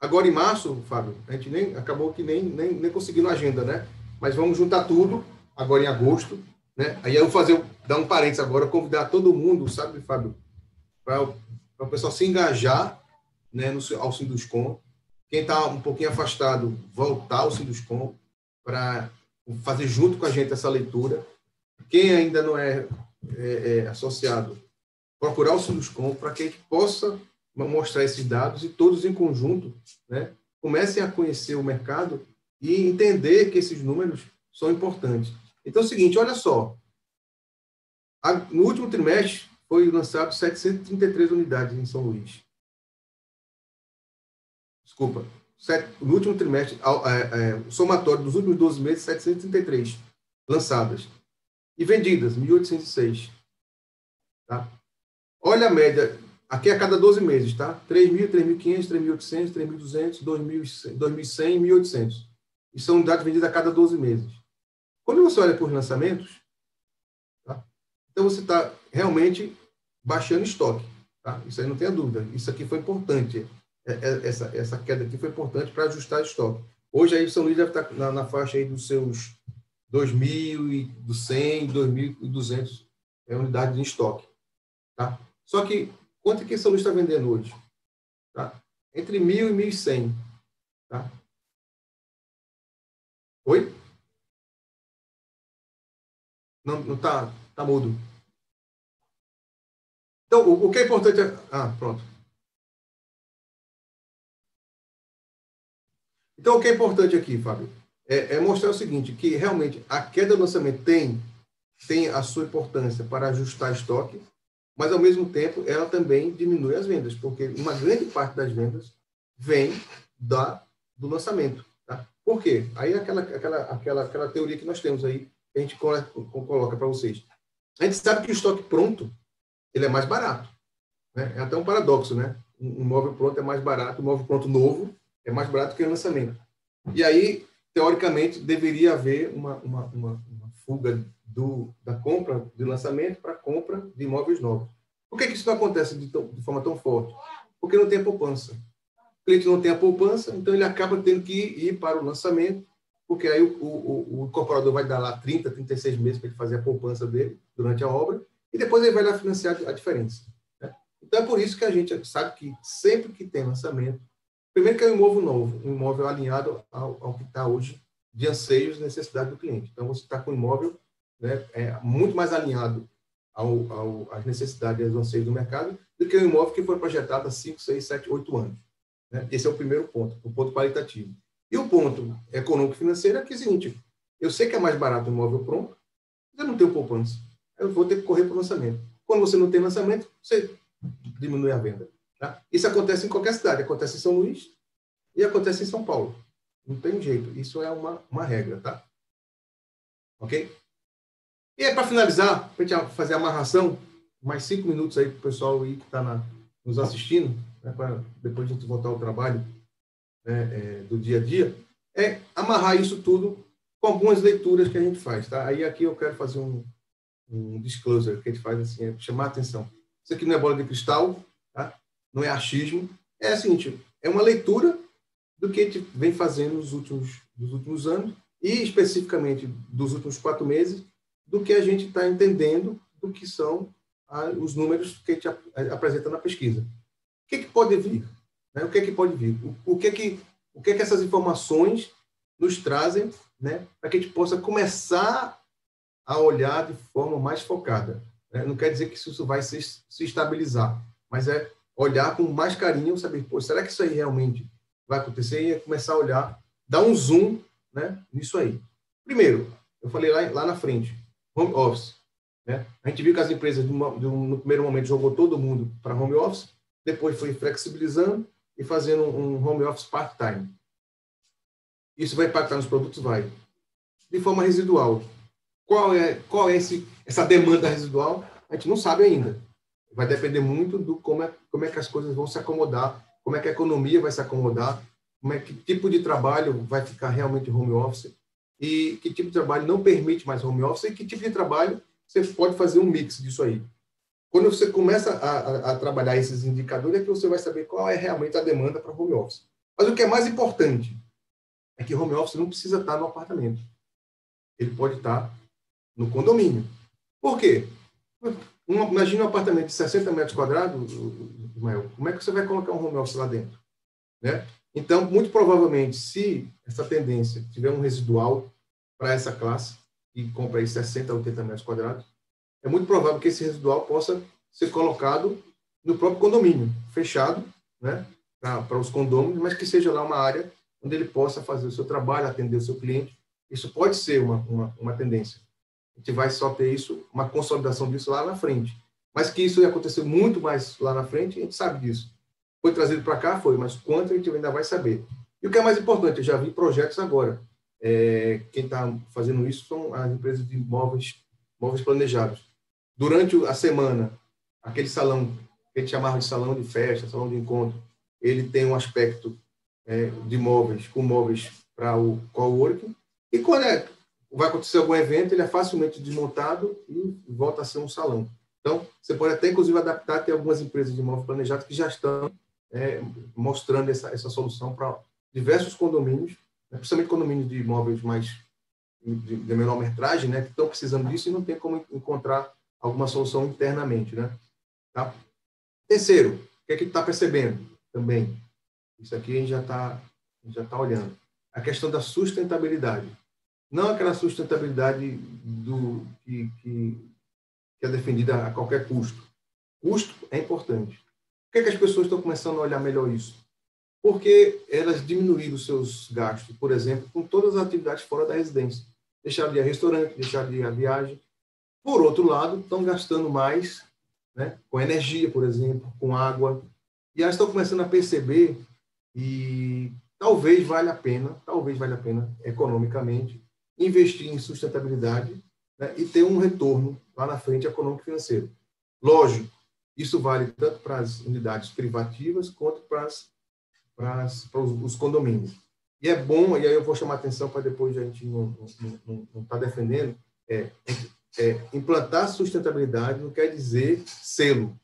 Agora em março, Fábio, a gente acabou que nem conseguindo a agenda, né? Mas vamos juntar tudo agora em agosto, né? Aí eu vou dar um parênteses agora, convidar todo mundo, sabe, Fábio, para o pessoal se engajar, né, ao Sinduscom. Quem está um pouquinho afastado, voltar ao Sinduscom para fazer junto com a gente essa leitura. Quem ainda não é associado, procurar o Sinduscom para que a gente possa mostrar esses dados e todos em conjunto, né, comecem a conhecer o mercado e entender que esses números são importantes. Então é o seguinte, olha só, no último trimestre foi lançado 733 unidades em São Luís. Desculpa, no último trimestre, o somatório dos últimos 12 meses, 733 lançadas. E vendidas, 1.806. Tá? Olha a média, aqui a cada 12 meses, tá? 3.000, 3.500, 3.800, 3.200, 2.100, 1.800. E são unidades vendidas a cada 12 meses. Quando você olha por lançamentos, tá? Então você está realmente baixando estoque. Tá? Isso aí não tenha dúvida. Isso aqui foi importante. Essa queda aqui foi importante para ajustar o estoque. Hoje aí o São Luís deve estar na faixa aí dos seus 2.100, 2.200 unidades em estoque. Tá? Só que quanto que São Luís está vendendo hoje? Tá? Entre 1.000 e 1.100. Tá? Oi? Não tá mudo. Então, o que é importante é... pronto. Então, o que é importante aqui, Fábio, é mostrar o seguinte, que realmente a queda do lançamento tem a sua importância para ajustar estoque, mas, ao mesmo tempo, ela também diminui as vendas, porque uma grande parte das vendas vem do lançamento. Tá? Por quê? Aí aquela teoria que nós temos aí, que a gente coloca para vocês. A gente sabe que o estoque pronto, ele é mais barato. Né? É até um paradoxo, né? Um imóvel pronto é mais barato, um imóvel pronto novo é mais barato que o lançamento. E aí, teoricamente, deveria haver uma fuga da compra de lançamento para a compra de imóveis novos. Por que isso não acontece de forma tão forte? Porque não tem a poupança. O cliente não tem a poupança, então ele acaba tendo que ir para o lançamento, porque aí o incorporador vai dar lá 30, 36 meses para ele fazer a poupança dele durante a obra, e depois ele vai lá financiar a diferença. Né? Então é por isso que a gente sabe que sempre que tem lançamento, primeiro que é um imóvel novo, um imóvel alinhado ao que está hoje de anseios e necessidades do cliente. Então você está com um imóvel, né, muito mais alinhado às necessidades e aos anseios do mercado do que um imóvel que foi projetado há 5, 6, 7, 8 anos. Né? Esse é o primeiro ponto, o ponto qualitativo. E o ponto econômico-financeiro é que é o seguinte, eu sei que é mais barato um imóvel pronto, mas eu não tenho poupança. Eu vou ter que correr para o lançamento. Quando você não tem lançamento, você diminui a venda. Tá? Isso acontece em qualquer cidade. Acontece em São Luís e acontece em São Paulo. Não tem jeito. Isso é uma regra. Tá? Ok? E aí, para finalizar, para a gente fazer a amarração, mais 5 minutos aí para o pessoal aí que está nos assistindo, né, para depois a gente voltar ao trabalho do dia a dia, é amarrar isso tudo com algumas leituras que a gente faz. Tá? Aí aqui eu quero fazer um disclosure que a gente faz assim, chamar a atenção. Isso aqui não é bola de cristal, tá? Não é achismo. É o seguinte, é uma leitura do que a gente vem fazendo dos últimos anos e especificamente dos últimos 4 meses, do que a gente está entendendo do que são os números que a gente apresenta na pesquisa. O que pode vir? Né? O que pode vir? O que essas informações nos trazem, né? Para que a gente possa começar a olhar de forma mais focada. Né? Não quer dizer que isso vai se estabilizar, mas é olhar com mais carinho, saber, será que isso aí realmente vai acontecer? E começar a olhar, dar um zoom, né, nisso aí. Primeiro, eu falei lá na frente, home office. Né? A gente viu que as empresas, no primeiro momento, jogou todo mundo para home office, depois foi flexibilizando e fazendo um home office part-time. Isso vai impactar nos produtos? Vai. De forma residual. Qual é essa demanda residual? A gente não sabe ainda. Vai depender muito do como é que as coisas vão se acomodar, como é que a economia vai se acomodar, que tipo de trabalho vai ficar realmente home office e que tipo de trabalho não permite mais home office e que tipo de trabalho você pode fazer um mix disso aí. Quando você começa a trabalhar esses indicadores, é que você vai saber qual é realmente a demanda para home office. Mas o que é mais importante é que home office não precisa estar no apartamento. Ele pode estar no condomínio. Por quê? Imagina um apartamento de 60 metros quadrados, Ismael, como é que você vai colocar um home office lá dentro? Né? Então, muito provavelmente, se essa tendência tiver um residual para essa classe, que compra aí 60 a 80 metros quadrados, é muito provável que esse residual possa ser colocado no próprio condomínio, fechado, né, para os condôminos, mas que seja lá uma área onde ele possa fazer o seu trabalho, atender o seu cliente. Isso pode ser uma tendência. A gente vai só ter isso, uma consolidação disso lá na frente. Mas que isso ia acontecer muito mais lá na frente, a gente sabe disso. Foi trazido para cá? Foi, mas quanto a gente ainda vai saber. E o que é mais importante, eu já vi projetos agora. Quem está fazendo isso são as empresas de móveis planejados. Durante a semana, aquele salão, que a gente chamava de salão de festa, salão de encontro, ele tem um aspecto de móveis, com móveis para o coworking, e quando vai acontecer algum evento, ele é facilmente desmontado e volta a ser um salão. Então, você pode até, inclusive, adaptar, tem algumas empresas de móveis planejados que já estão mostrando essa solução para diversos condomínios, principalmente condomínios de imóveis de menor metragem, né, que estão precisando disso e não tem como encontrar alguma solução internamente. Né? Tá? Terceiro, o que é que está percebendo também? Isso aqui a gente já está olhando. A questão da sustentabilidade. Não aquela sustentabilidade que é defendida a qualquer custo. Custo é importante. Por que é que as pessoas estão começando a olhar melhor isso? Porque elas diminuíram os seus gastos, por exemplo, com todas as atividades fora da residência. Deixaram de ir a restaurante, deixaram de ir a viagem. Por outro lado, estão gastando mais, né, com energia, por exemplo, com água. E elas estão começando a perceber e talvez valha a pena economicamente, investir em sustentabilidade, né, e ter um retorno lá na frente econômico e financeiro. Lógico, isso vale tanto para as unidades privativas quanto para os condomínios. E é bom, e aí eu vou chamar a atenção para depois a gente não estar defendendo, implantar sustentabilidade não quer dizer selo.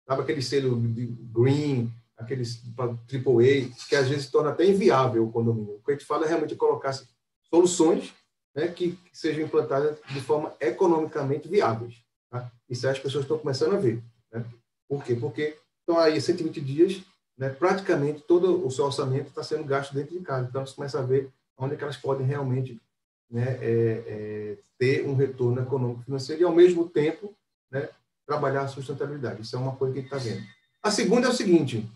Sabe aquele selo de green, aqueles AAA, que às vezes torna até inviável o condomínio. O que a gente fala é realmente colocar soluções, né, que sejam implantadas de forma economicamente viáveis. Tá? Isso aí as pessoas estão começando a ver. Né? Por quê? Porque estão aí 120 dias, né, praticamente todo o seu orçamento está sendo gasto dentro de casa. Então, você começa a ver onde é que elas podem realmente, né, ter um retorno econômico e financeiro e, ao mesmo tempo, né, trabalhar a sustentabilidade. Isso é uma coisa que a gente está vendo. A segunda é o seguinte,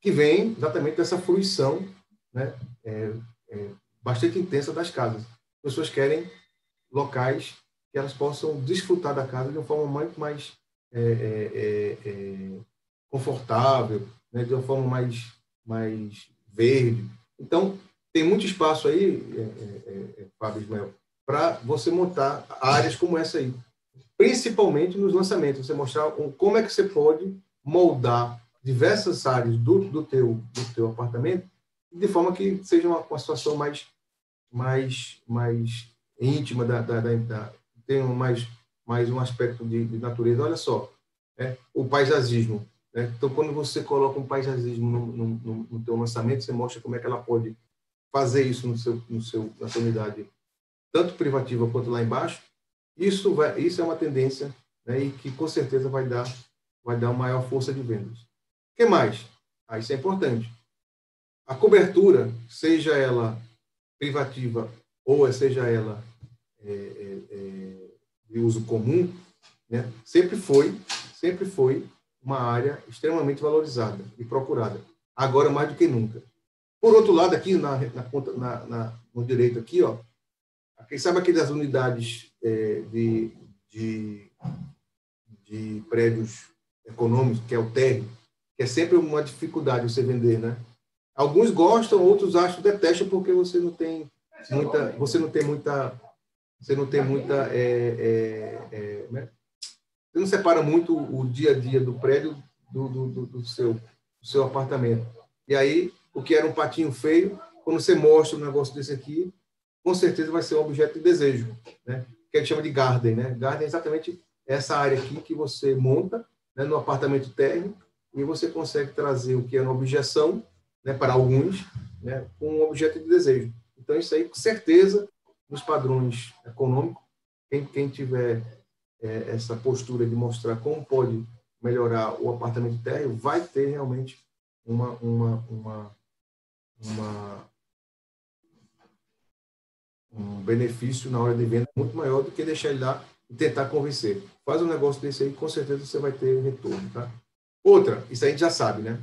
que vem exatamente dessa fruição, né, bastante intensa das casas. As pessoas querem locais que elas possam desfrutar da casa de uma forma muito mais confortável, né, de uma forma mais verde. Então, tem muito espaço aí, Fábio Ismael, para você montar áreas como essa aí. Principalmente nos lançamentos, você mostrar como é que você pode moldar diversas áreas do teu apartamento de forma que seja uma situação mais íntima, tenha mais um aspecto de natureza. Olha só, o paisagismo. Né? Então, quando você coloca um paisagismo no teu lançamento, você mostra como é que ela pode fazer isso na sua unidade, tanto privativa quanto lá embaixo. Isso é uma tendência, né, e que com certeza vai dar uma maior força de vendas. O que mais? Isso é importante. A cobertura, seja ela privativa ou seja ela de uso comum, né, sempre foi uma área extremamente valorizada e procurada. Agora mais do que nunca. Por outro lado, aqui no direito aqui, ó, sabe aquelas unidades de prédios econômicos, que é o térreo, que é sempre uma dificuldade você vender, né? Alguns gostam, outros detestam porque você não tem muita, você não separa muito o dia a dia do prédio do seu apartamento. E aí o que era um patinho feio, quando você mostra um negócio desse aqui, com certeza vai ser um objeto de desejo, né? Que a gente chama de garden, né? Garden é exatamente essa área aqui que você monta, né, no apartamento térreo, e você consegue trazer o que é uma objeção, né, para alguns, né, com um objeto de desejo. Então, isso aí, com certeza, nos padrões econômicos, quem tiver essa postura de mostrar como pode melhorar o apartamento térreo, vai ter realmente um benefício na hora de venda muito maior do que deixar ele lá e tentar convencer. Faz um negócio desse aí, com certeza você vai ter retorno, tá? Outra, isso aí a gente já sabe, né?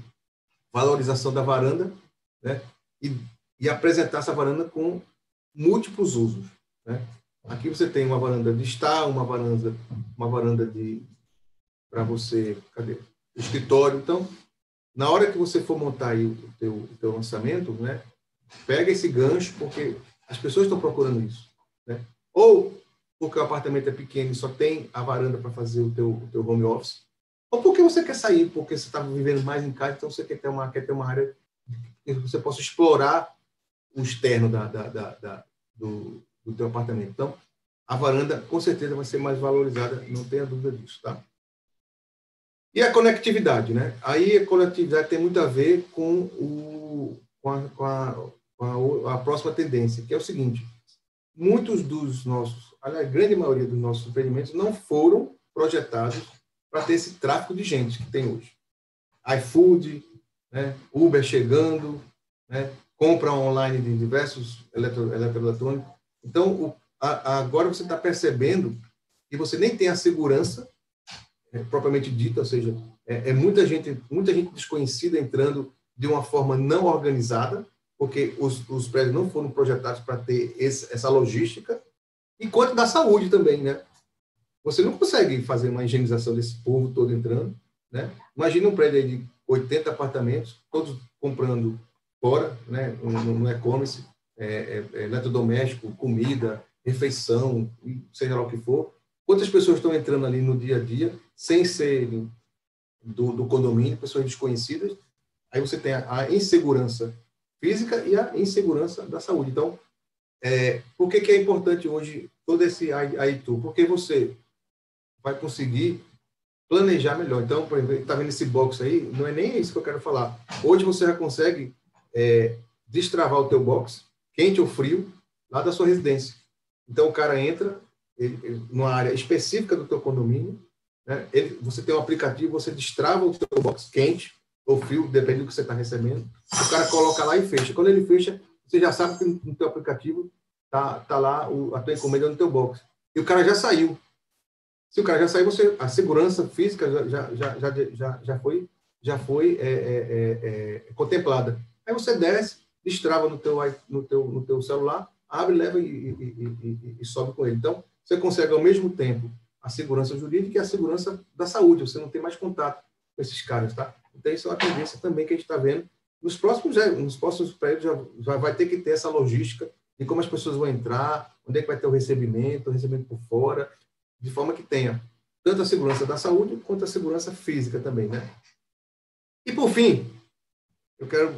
Valorização da varanda, né? E apresentar essa varanda com múltiplos usos, né? Aqui você tem uma varanda de estar, uma varanda para você, escritório. Então, na hora que você for montar aí o teu lançamento, né? Pega esse gancho, porque as pessoas estão procurando isso, né? Ou porque o apartamento é pequeno e só tem a varanda para fazer o teu home office, ou porque você quer sair, porque você está vivendo mais em casa, então você quer ter uma área que você possa explorar o externo do teu apartamento. Então, a varanda, com certeza, vai ser mais valorizada, não tenha dúvida disso, tá? E a conectividade, né? Aí a conectividade tem muito a ver com a próxima tendência, que é o seguinte: muitos dos nossos, a grande maioria dos nossos empreendimentos não foram projetados para ter esse tráfego de gente que tem hoje. iFood, né? Uber chegando, né? Compra online de diversos eletroeletrônicos. Então, agora você está percebendo que você nem tem a segurança propriamente dita, ou seja, muita gente desconhecida entrando de uma forma não organizada, porque os prédios não foram projetados para ter essa logística, e quanto da saúde também, né? Você não consegue fazer uma higienização desse povo todo entrando, né? Imagina um prédio aí de 80 apartamentos, todos comprando fora, né? No e-commerce, eletrodoméstico, comida, refeição, seja lá o que for. Quantas pessoas estão entrando ali no dia a dia, sem ser do condomínio, pessoas desconhecidas? Aí você tem a insegurança física e a insegurança da saúde. Então, por que é importante hoje todo esse AI-Tool? Porque você vai conseguir planejar melhor. Então, por exemplo, está vendo esse box aí? Não é nem isso que eu quero falar. Hoje você já consegue destravar o teu box, quente ou frio, lá da sua residência. Então, o cara entra numa área específica do teu condomínio, né? Você tem um aplicativo, você destrava o teu box quente ou frio, depende do que você está recebendo. O cara coloca lá e fecha. Quando ele fecha, você já sabe que no teu aplicativo tá lá a tua encomenda no teu box. E o cara já saiu. Se o cara já saiu, a segurança física já foi contemplada. Aí você desce, destrava no teu celular, abre, leva e sobe com ele. Então, você consegue ao mesmo tempo a segurança jurídica e a segurança da saúde. Você não tem mais contato com esses caras, tá? Então, isso é uma tendência também que a gente está vendo. Nos próximos prédios já vai ter que ter essa logística de como as pessoas vão entrar, onde é que vai ter o recebimento por fora, de forma que tenha tanto a segurança da saúde quanto a segurança física também, né? E, por fim, eu quero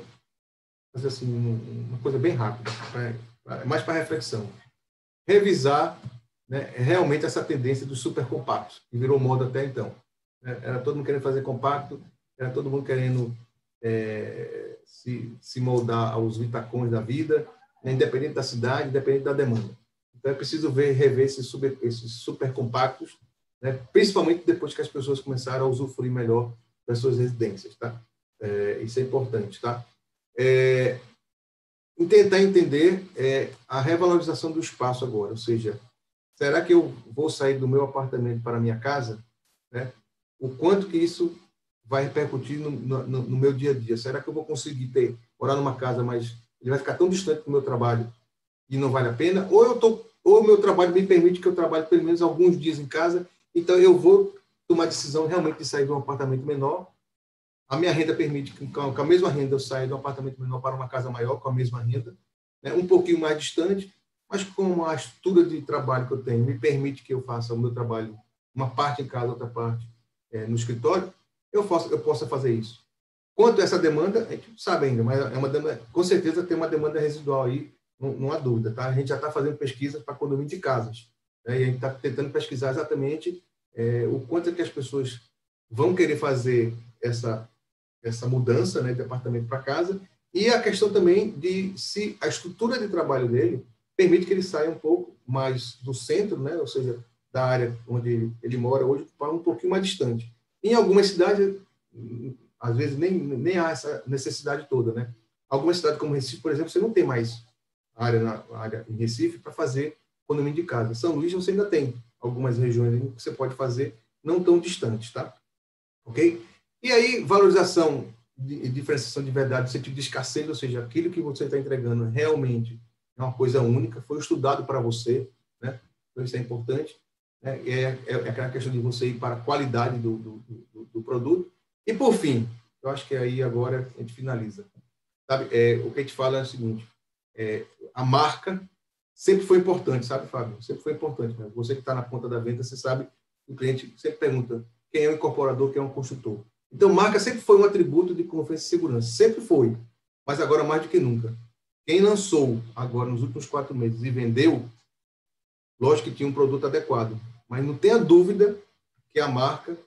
fazer assim, uma coisa bem rápida, mais para reflexão. Revisar, né, realmente essa tendência dos supercompactos, que virou moda até então. Era todo mundo querendo fazer compacto, era todo mundo querendo se moldar aos vitacões da vida, né, independente da cidade, independente da demanda. Então, é preciso rever esses supercompactos, né, principalmente depois que as pessoas começaram a usufruir melhor das suas residências, tá? Isso é importante, tá? Tentar entender a revalorização do espaço agora, ou seja, será que eu vou sair do meu apartamento para a minha casa? Né? O quanto que isso vai repercutir no meu dia a dia? Será que eu vou conseguir morar numa casa, mas ele vai ficar tão distante do meu trabalho e não vale a pena? Ou o meu trabalho me permite que eu trabalhe pelo menos alguns dias em casa, então eu vou tomar a decisão realmente de sair de um apartamento menor. A minha renda permite que com a mesma renda eu saia de um apartamento menor para uma casa maior, com a mesma renda, né? Um pouquinho mais distante, mas com a estrutura de trabalho que eu tenho, me permite que eu faça o meu trabalho, uma parte em casa, outra parte no escritório, eu possa fazer isso. Quanto a essa demanda, a gente não sabe ainda, mas é uma demanda, com certeza tem uma demanda residual aí, não há dúvida. Tá? A gente já está fazendo pesquisa para condomínio de casas, né? E a gente está tentando pesquisar exatamente o quanto é que as pessoas vão querer fazer essa mudança, né, de apartamento para casa, e a questão também de se a estrutura de trabalho dele permite que ele saia um pouco mais do centro, né, ou seja, da área onde ele mora hoje, para um pouquinho mais distante. Em algumas cidades, às vezes, nem há essa necessidade toda, né? Algumas cidades como Recife, por exemplo, você não tem mais área em Recife para fazer condomínio de casa. São Luís você ainda tem algumas regiões que você pode fazer não tão distantes, tá? Ok? E aí, valorização e diferenciação de verdade, no sentido de escassez, ou seja, aquilo que você está entregando realmente é uma coisa única, foi estudado para você, né? Então, isso é importante. Né? É aquela questão de você ir para a qualidade do produto. E, por fim, eu acho que aí agora a gente finaliza. Sabe? O que a gente fala é o seguinte, a marca sempre foi importante, sabe, Fábio? Sempre foi importante. Né? Você que está na ponta da venda, você sabe, o cliente sempre pergunta quem é o incorporador, quem é o construtor. Então, marca sempre foi um atributo de confiança e segurança. Sempre foi. Mas agora mais do que nunca. Quem lançou agora nos últimos 4 meses e vendeu, lógico que tinha um produto adequado. Mas não tenha dúvida que a marca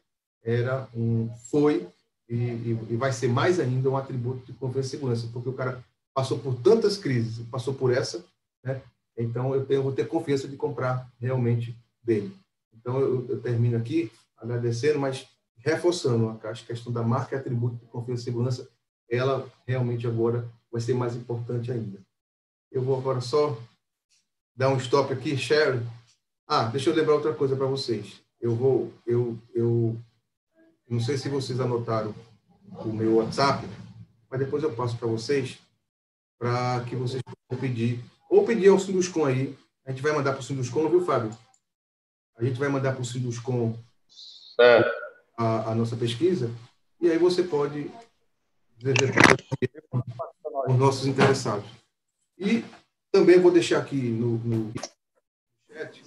foi e vai ser mais ainda um atributo de confiança e segurança. Porque o cara passou por tantas crises, passou por essa, né? Então eu vou ter confiança de comprar realmente dele. Então eu termino aqui agradecendo, mas reforçando a questão da marca e atributo de confiança e segurança, ela realmente agora vai ser mais importante ainda. Eu vou agora só dar um stop aqui, Sharon. Deixa eu lembrar outra coisa para vocês. Eu não sei se vocês anotaram o meu WhatsApp, mas depois eu passo para vocês, para que vocês possam pedir, ou pedir ao Sinduscom aí. A gente vai mandar para o Sinduscom, viu, Fábio? A gente vai mandar para o Sinduscom a nossa pesquisa, e aí você pode dever os nossos interessados. E também vou deixar aqui no chat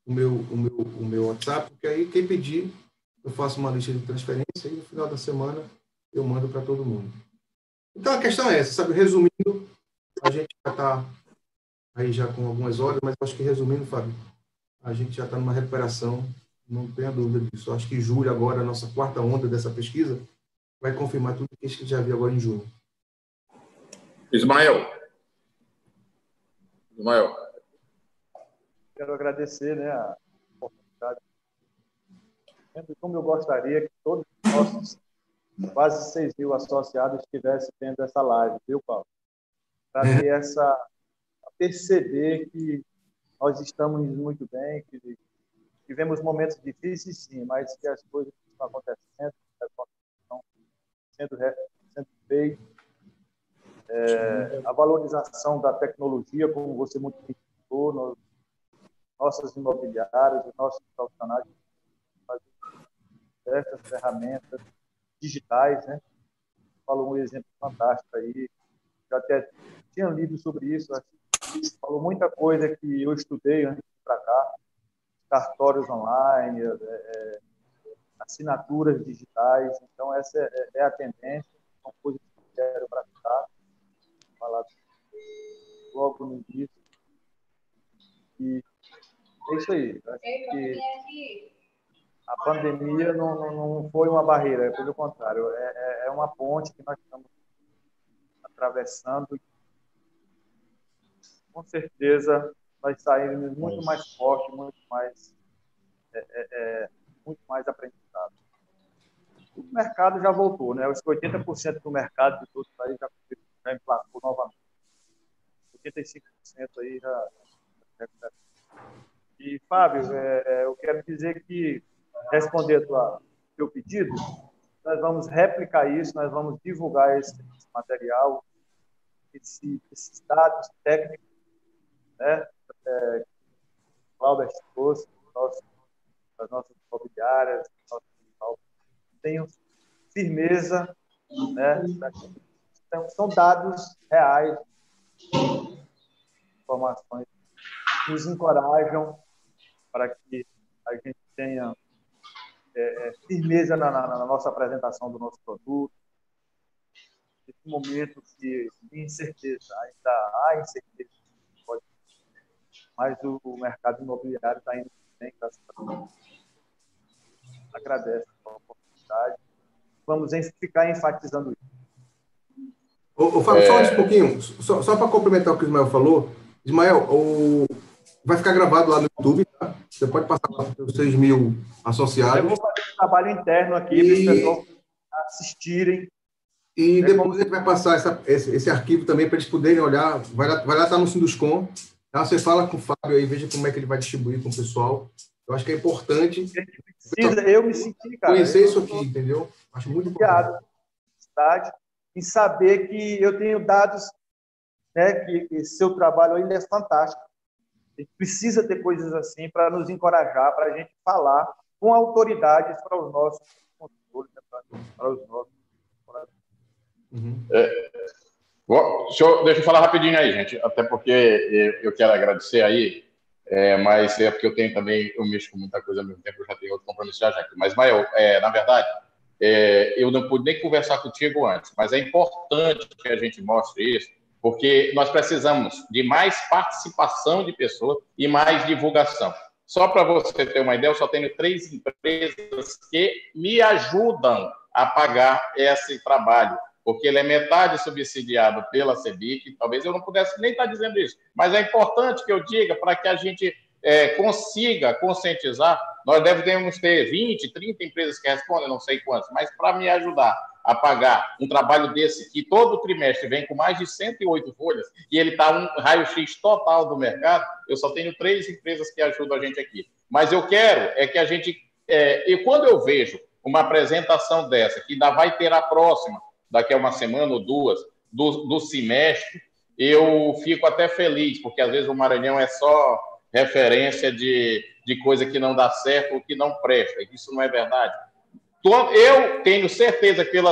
o meu WhatsApp, porque aí quem pedir, eu faço uma lista de transferência e no final da semana eu mando para todo mundo. Então a questão é essa, sabe? Resumindo, a gente já está aí já com algumas horas, mas acho que resumindo, Fábio, a gente já está numa recuperação, não tenha dúvida disso. Acho que julho agora, a nossa 4ª onda dessa pesquisa, vai confirmar tudo que a gente já viu agora em junho. Ismael. Quero agradecer, né, a oportunidade. Como eu gostaria que todos os nossos quase 6.000 associados estivessem vendo essa live, viu, Paulo? Para ter perceber que nós estamos muito bem, que tivemos momentos difíceis, sim, mas que as coisas estão acontecendo, estão sendo feitas. A valorização da tecnologia, como você muito bem citou, nossas imobiliárias, os nossos profissionais essas ferramentas digitais, né? Falou um exemplo fantástico aí. Eu até tinha lido sobre isso. Falou muita coisa que eu estudei antes de ir para cá. Cartórios online, assinaturas digitais. Então, essa é a tendência. São coisas que eu quero praticar. Falar logo no início. E é isso aí. Acho que a pandemia não foi uma barreira, pelo contrário, é uma ponte que nós estamos atravessando. Com certeza, nós saímos muito mais fortes, muito mais aprendizados. O mercado já voltou, né? Os 80% do mercado de todos aí já emplacou novamente. 85% aí já recuperaram. E, Fábio, eu quero dizer que, respondendo ao teu pedido, nós vamos replicar isso, nós vamos divulgar esse material, esses dados técnicos, né? Cláudio trouxe, das nossas imobiliárias, tenham firmeza, né? Então, são dados reais, informações que nos encorajam para que a gente tenha firmeza na nossa apresentação do nosso produto, nesse momento de incerteza, ainda há incerteza, mas o mercado imobiliário está indo bem, graças a Deus. Agradeço a oportunidade. Vamos ficar enfatizando isso. Ô, Fábio, só um pouquinho, só para complementar o que o Ismael falou. Ismael, vai ficar gravado lá no YouTube, tá? Você pode passar lá para os 6 mil associados. Eu vou fazer um trabalho interno aqui para os pessoal assistirem. E depois a gente vai passar esse arquivo também para eles poderem olhar. Vai lá estar no Sinduscom. Tá? Você fala com o Fábio aí, veja como é que ele vai distribuir com o pessoal. Eu acho que é importante. Eu me senti, cara. Conhecer isso aqui, entendeu? Acho muito importante. Em saber que eu tenho dados, né, que seu trabalho ainda é fantástico. A gente precisa ter coisas assim para nos encorajar, para a gente falar com autoridades para os nossos consultores, para os nossos. Deixa eu falar rapidinho aí, gente, até porque eu quero agradecer aí, mas é porque eu mexo com muita coisa ao mesmo tempo, eu já tenho outro compromisso já. Mas, Mael, na verdade, eu não pude nem conversar contigo antes, mas é importante que a gente mostre isso, porque nós precisamos de mais participação de pessoas e mais divulgação. Só para você ter uma ideia, eu só tenho 3 empresas que me ajudam a pagar esse trabalho, porque ele é metade subsidiado pela CEBIC. Talvez eu não pudesse nem estar dizendo isso, mas é importante que eu diga para que a gente consiga conscientizar. Nós devemos ter 20, 30 empresas que respondem, não sei quantas, mas para me ajudar a pagar um trabalho desse, que todo trimestre vem com mais de 108 folhas, e ele está um raio-x total do mercado, eu só tenho 3 empresas que ajudam a gente aqui. Mas eu quero que a gente... e quando eu vejo uma apresentação dessa, que ainda vai ter a próxima, daqui a uma semana ou 2, do semestre, eu fico até feliz, porque às vezes o Maranhão é só referência de coisa que não dá certo ou que não presta. Isso não é verdade. Eu tenho certeza que ele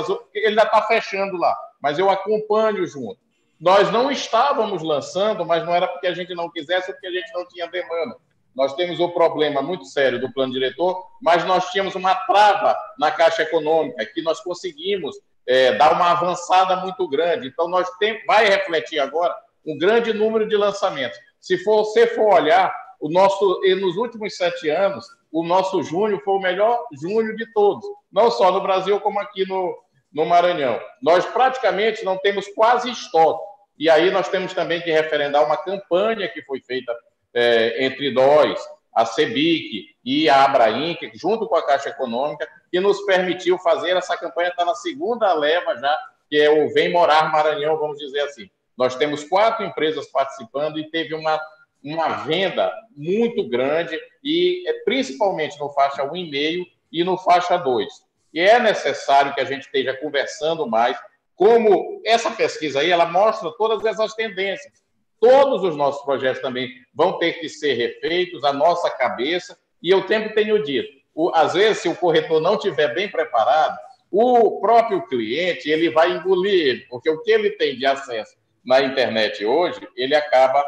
ainda está fechando lá, mas eu acompanho junto. Nós não estávamos lançando, mas não era porque a gente não quisesse ou porque a gente não tinha demanda. Nós temos um problema muito sério do plano diretor, mas nós tínhamos uma trava na Caixa Econômica, que nós conseguimos dar uma avançada muito grande. Então, vai refletir agora um grande número de lançamentos. Se você for olhar, nos últimos 7 anos, o nosso junho foi o melhor junho de todos, não só no Brasil, como aqui no Maranhão. Nós praticamente não temos quase estoque. E aí nós temos também que referendar uma campanha que foi feita entre nós, a CEBIC e a Abrainc, junto com a Caixa Econômica, que nos permitiu fazer essa campanha. Está na segunda leva já, que é o Vem Morar Maranhão, vamos dizer assim. Nós temos 4 empresas participando e teve uma venda muito grande, e principalmente no faixa 1,5 e no faixa 2. E é necessário que a gente esteja conversando mais, como essa pesquisa aí, ela mostra todas essas tendências. Todos os nossos projetos também vão ter que ser refeitos, a nossa cabeça, e eu sempre tenho dito, às vezes, se o corretor não estiver bem preparado, o próprio cliente, ele vai engolir ele, porque o que ele tem de acesso na internet hoje, ele acaba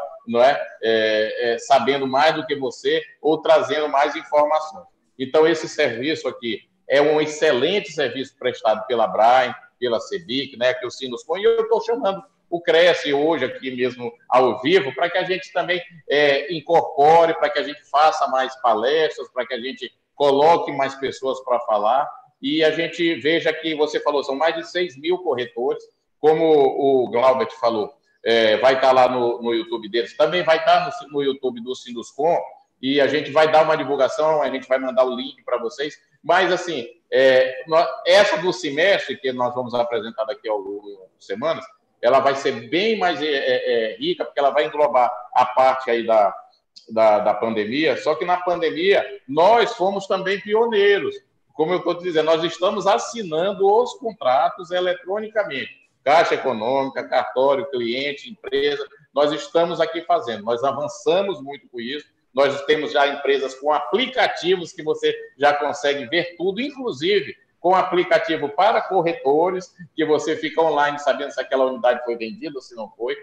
sabendo mais do que você ou trazendo mais informações. Então, esse serviço aqui é um excelente serviço prestado pela Abrainc, pela CEBIC, que o Sinduscom, e eu estou chamando o Cresce hoje aqui mesmo ao vivo, para que a gente também incorpore, para que a gente faça mais palestras, para que a gente coloque mais pessoas para falar, e a gente veja que, você falou, são mais de 6 mil corretores, como o Glaubert falou, vai estar lá no YouTube deles, também vai estar no YouTube do Sinduscom, e a gente vai dar uma divulgação, a gente vai mandar o link para vocês, mas, assim, essa do semestre, que nós vamos apresentar daqui a algumas semanas, ela vai ser bem mais rica, porque ela vai englobar a parte aí da pandemia, só que na pandemia nós fomos também pioneiros. Como eu estou dizendo, nós estamos assinando os contratos eletronicamente. Caixa Econômica, cartório, cliente, empresa, nós estamos aqui fazendo. Nós avançamos muito com isso. Nós temos já empresas com aplicativos que você já consegue ver tudo, inclusive com aplicativo para corretores, que você fica online sabendo se aquela unidade foi vendida ou se não foi.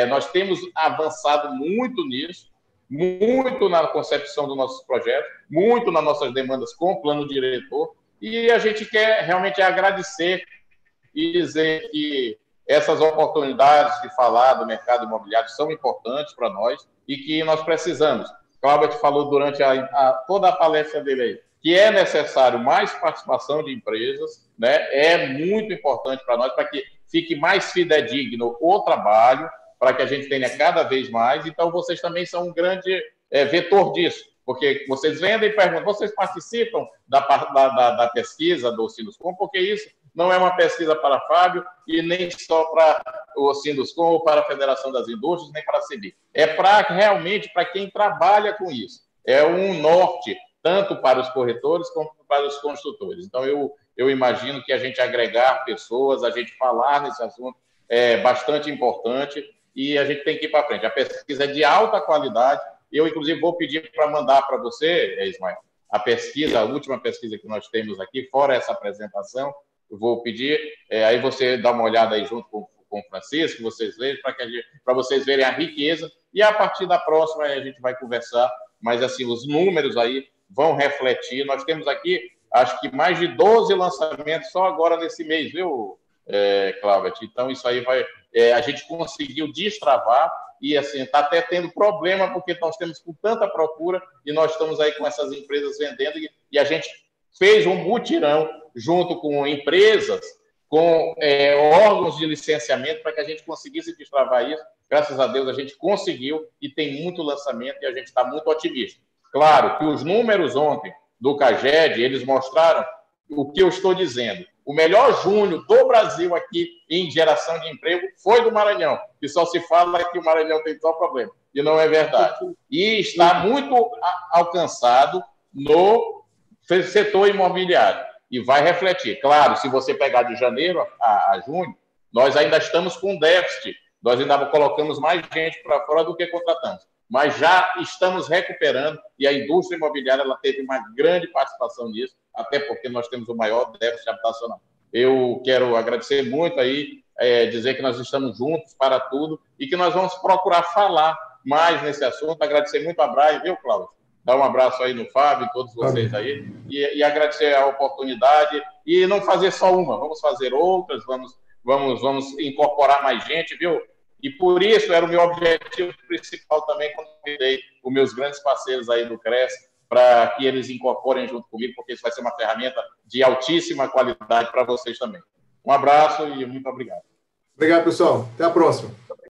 Nós temos avançado muito nisso, muito na concepção dos nossos projetos, muito nas nossas demandas com o plano diretor, e a gente quer realmente agradecer e dizer que essas oportunidades de falar do mercado imobiliário são importantes para nós e que nós precisamos. Cláudio falou durante toda a palestra dele aí, que é necessário mais participação de empresas, né? É muito importante para nós, para que fique mais fidedigno o trabalho, para que a gente tenha cada vez mais. Então, vocês também são um grande vetor disso, porque vocês vendem e perguntam, vocês participam da pesquisa do Sinduscom, porque isso não é uma pesquisa para Fábio e nem só para o Sinduscom ou para a Federação das Indústrias, nem para a CIBI. É realmente para quem trabalha com isso. É um norte, tanto para os corretores como para os construtores. Então, eu imagino que a gente agregar pessoas, a gente falar nesse assunto é bastante importante e a gente tem que ir para frente. A pesquisa é de alta qualidade. Eu, inclusive, vou pedir para mandar para você, Ismael, a última pesquisa que nós temos aqui, fora essa apresentação, eu vou pedir, aí você dá uma olhada aí junto com o Francisco, vocês vejam, para vocês verem a riqueza, e a partir da próxima a gente vai conversar, mas assim, os números aí vão refletir. Nós temos aqui, acho que mais de 12 lançamentos só agora nesse mês, viu, Cláudia? Então, isso aí a gente conseguiu destravar e, assim, está até tendo problema porque nós temos com tanta procura e nós estamos aí com essas empresas vendendo e a gente fez um mutirão junto com empresas, com órgãos de licenciamento para que a gente conseguisse destravar isso. Graças a Deus a gente conseguiu e tem muito lançamento e a gente está muito otimista. Claro que os números ontem do CAGED, eles mostraram o que eu estou dizendo. O melhor junho do Brasil aqui em geração de emprego foi do Maranhão, que só se fala que o Maranhão tem só problema, e não é verdade. E está muito alcançado no setor imobiliário, e vai refletir. Claro, se você pegar de janeiro a junho, nós ainda estamos com déficit, nós ainda colocamos mais gente para fora do que contratamos, mas já estamos recuperando, e a indústria imobiliária ela teve uma grande participação nisso, até porque nós temos o maior déficit habitacional. Eu quero agradecer muito aí, dizer que nós estamos juntos para tudo e que nós vamos procurar falar mais nesse assunto. Agradecer muito a Brian, viu, Cláudio? Dar um abraço aí no Fábio e todos vocês aí e agradecer a oportunidade e não fazer só uma, vamos fazer outras, vamos incorporar mais gente, viu? E por isso era o meu objetivo principal também quando convidei os meus grandes parceiros aí do CRES para que eles incorporem junto comigo, porque isso vai ser uma ferramenta de altíssima qualidade para vocês também. Um abraço e muito obrigado. Obrigado, pessoal. Até a próxima.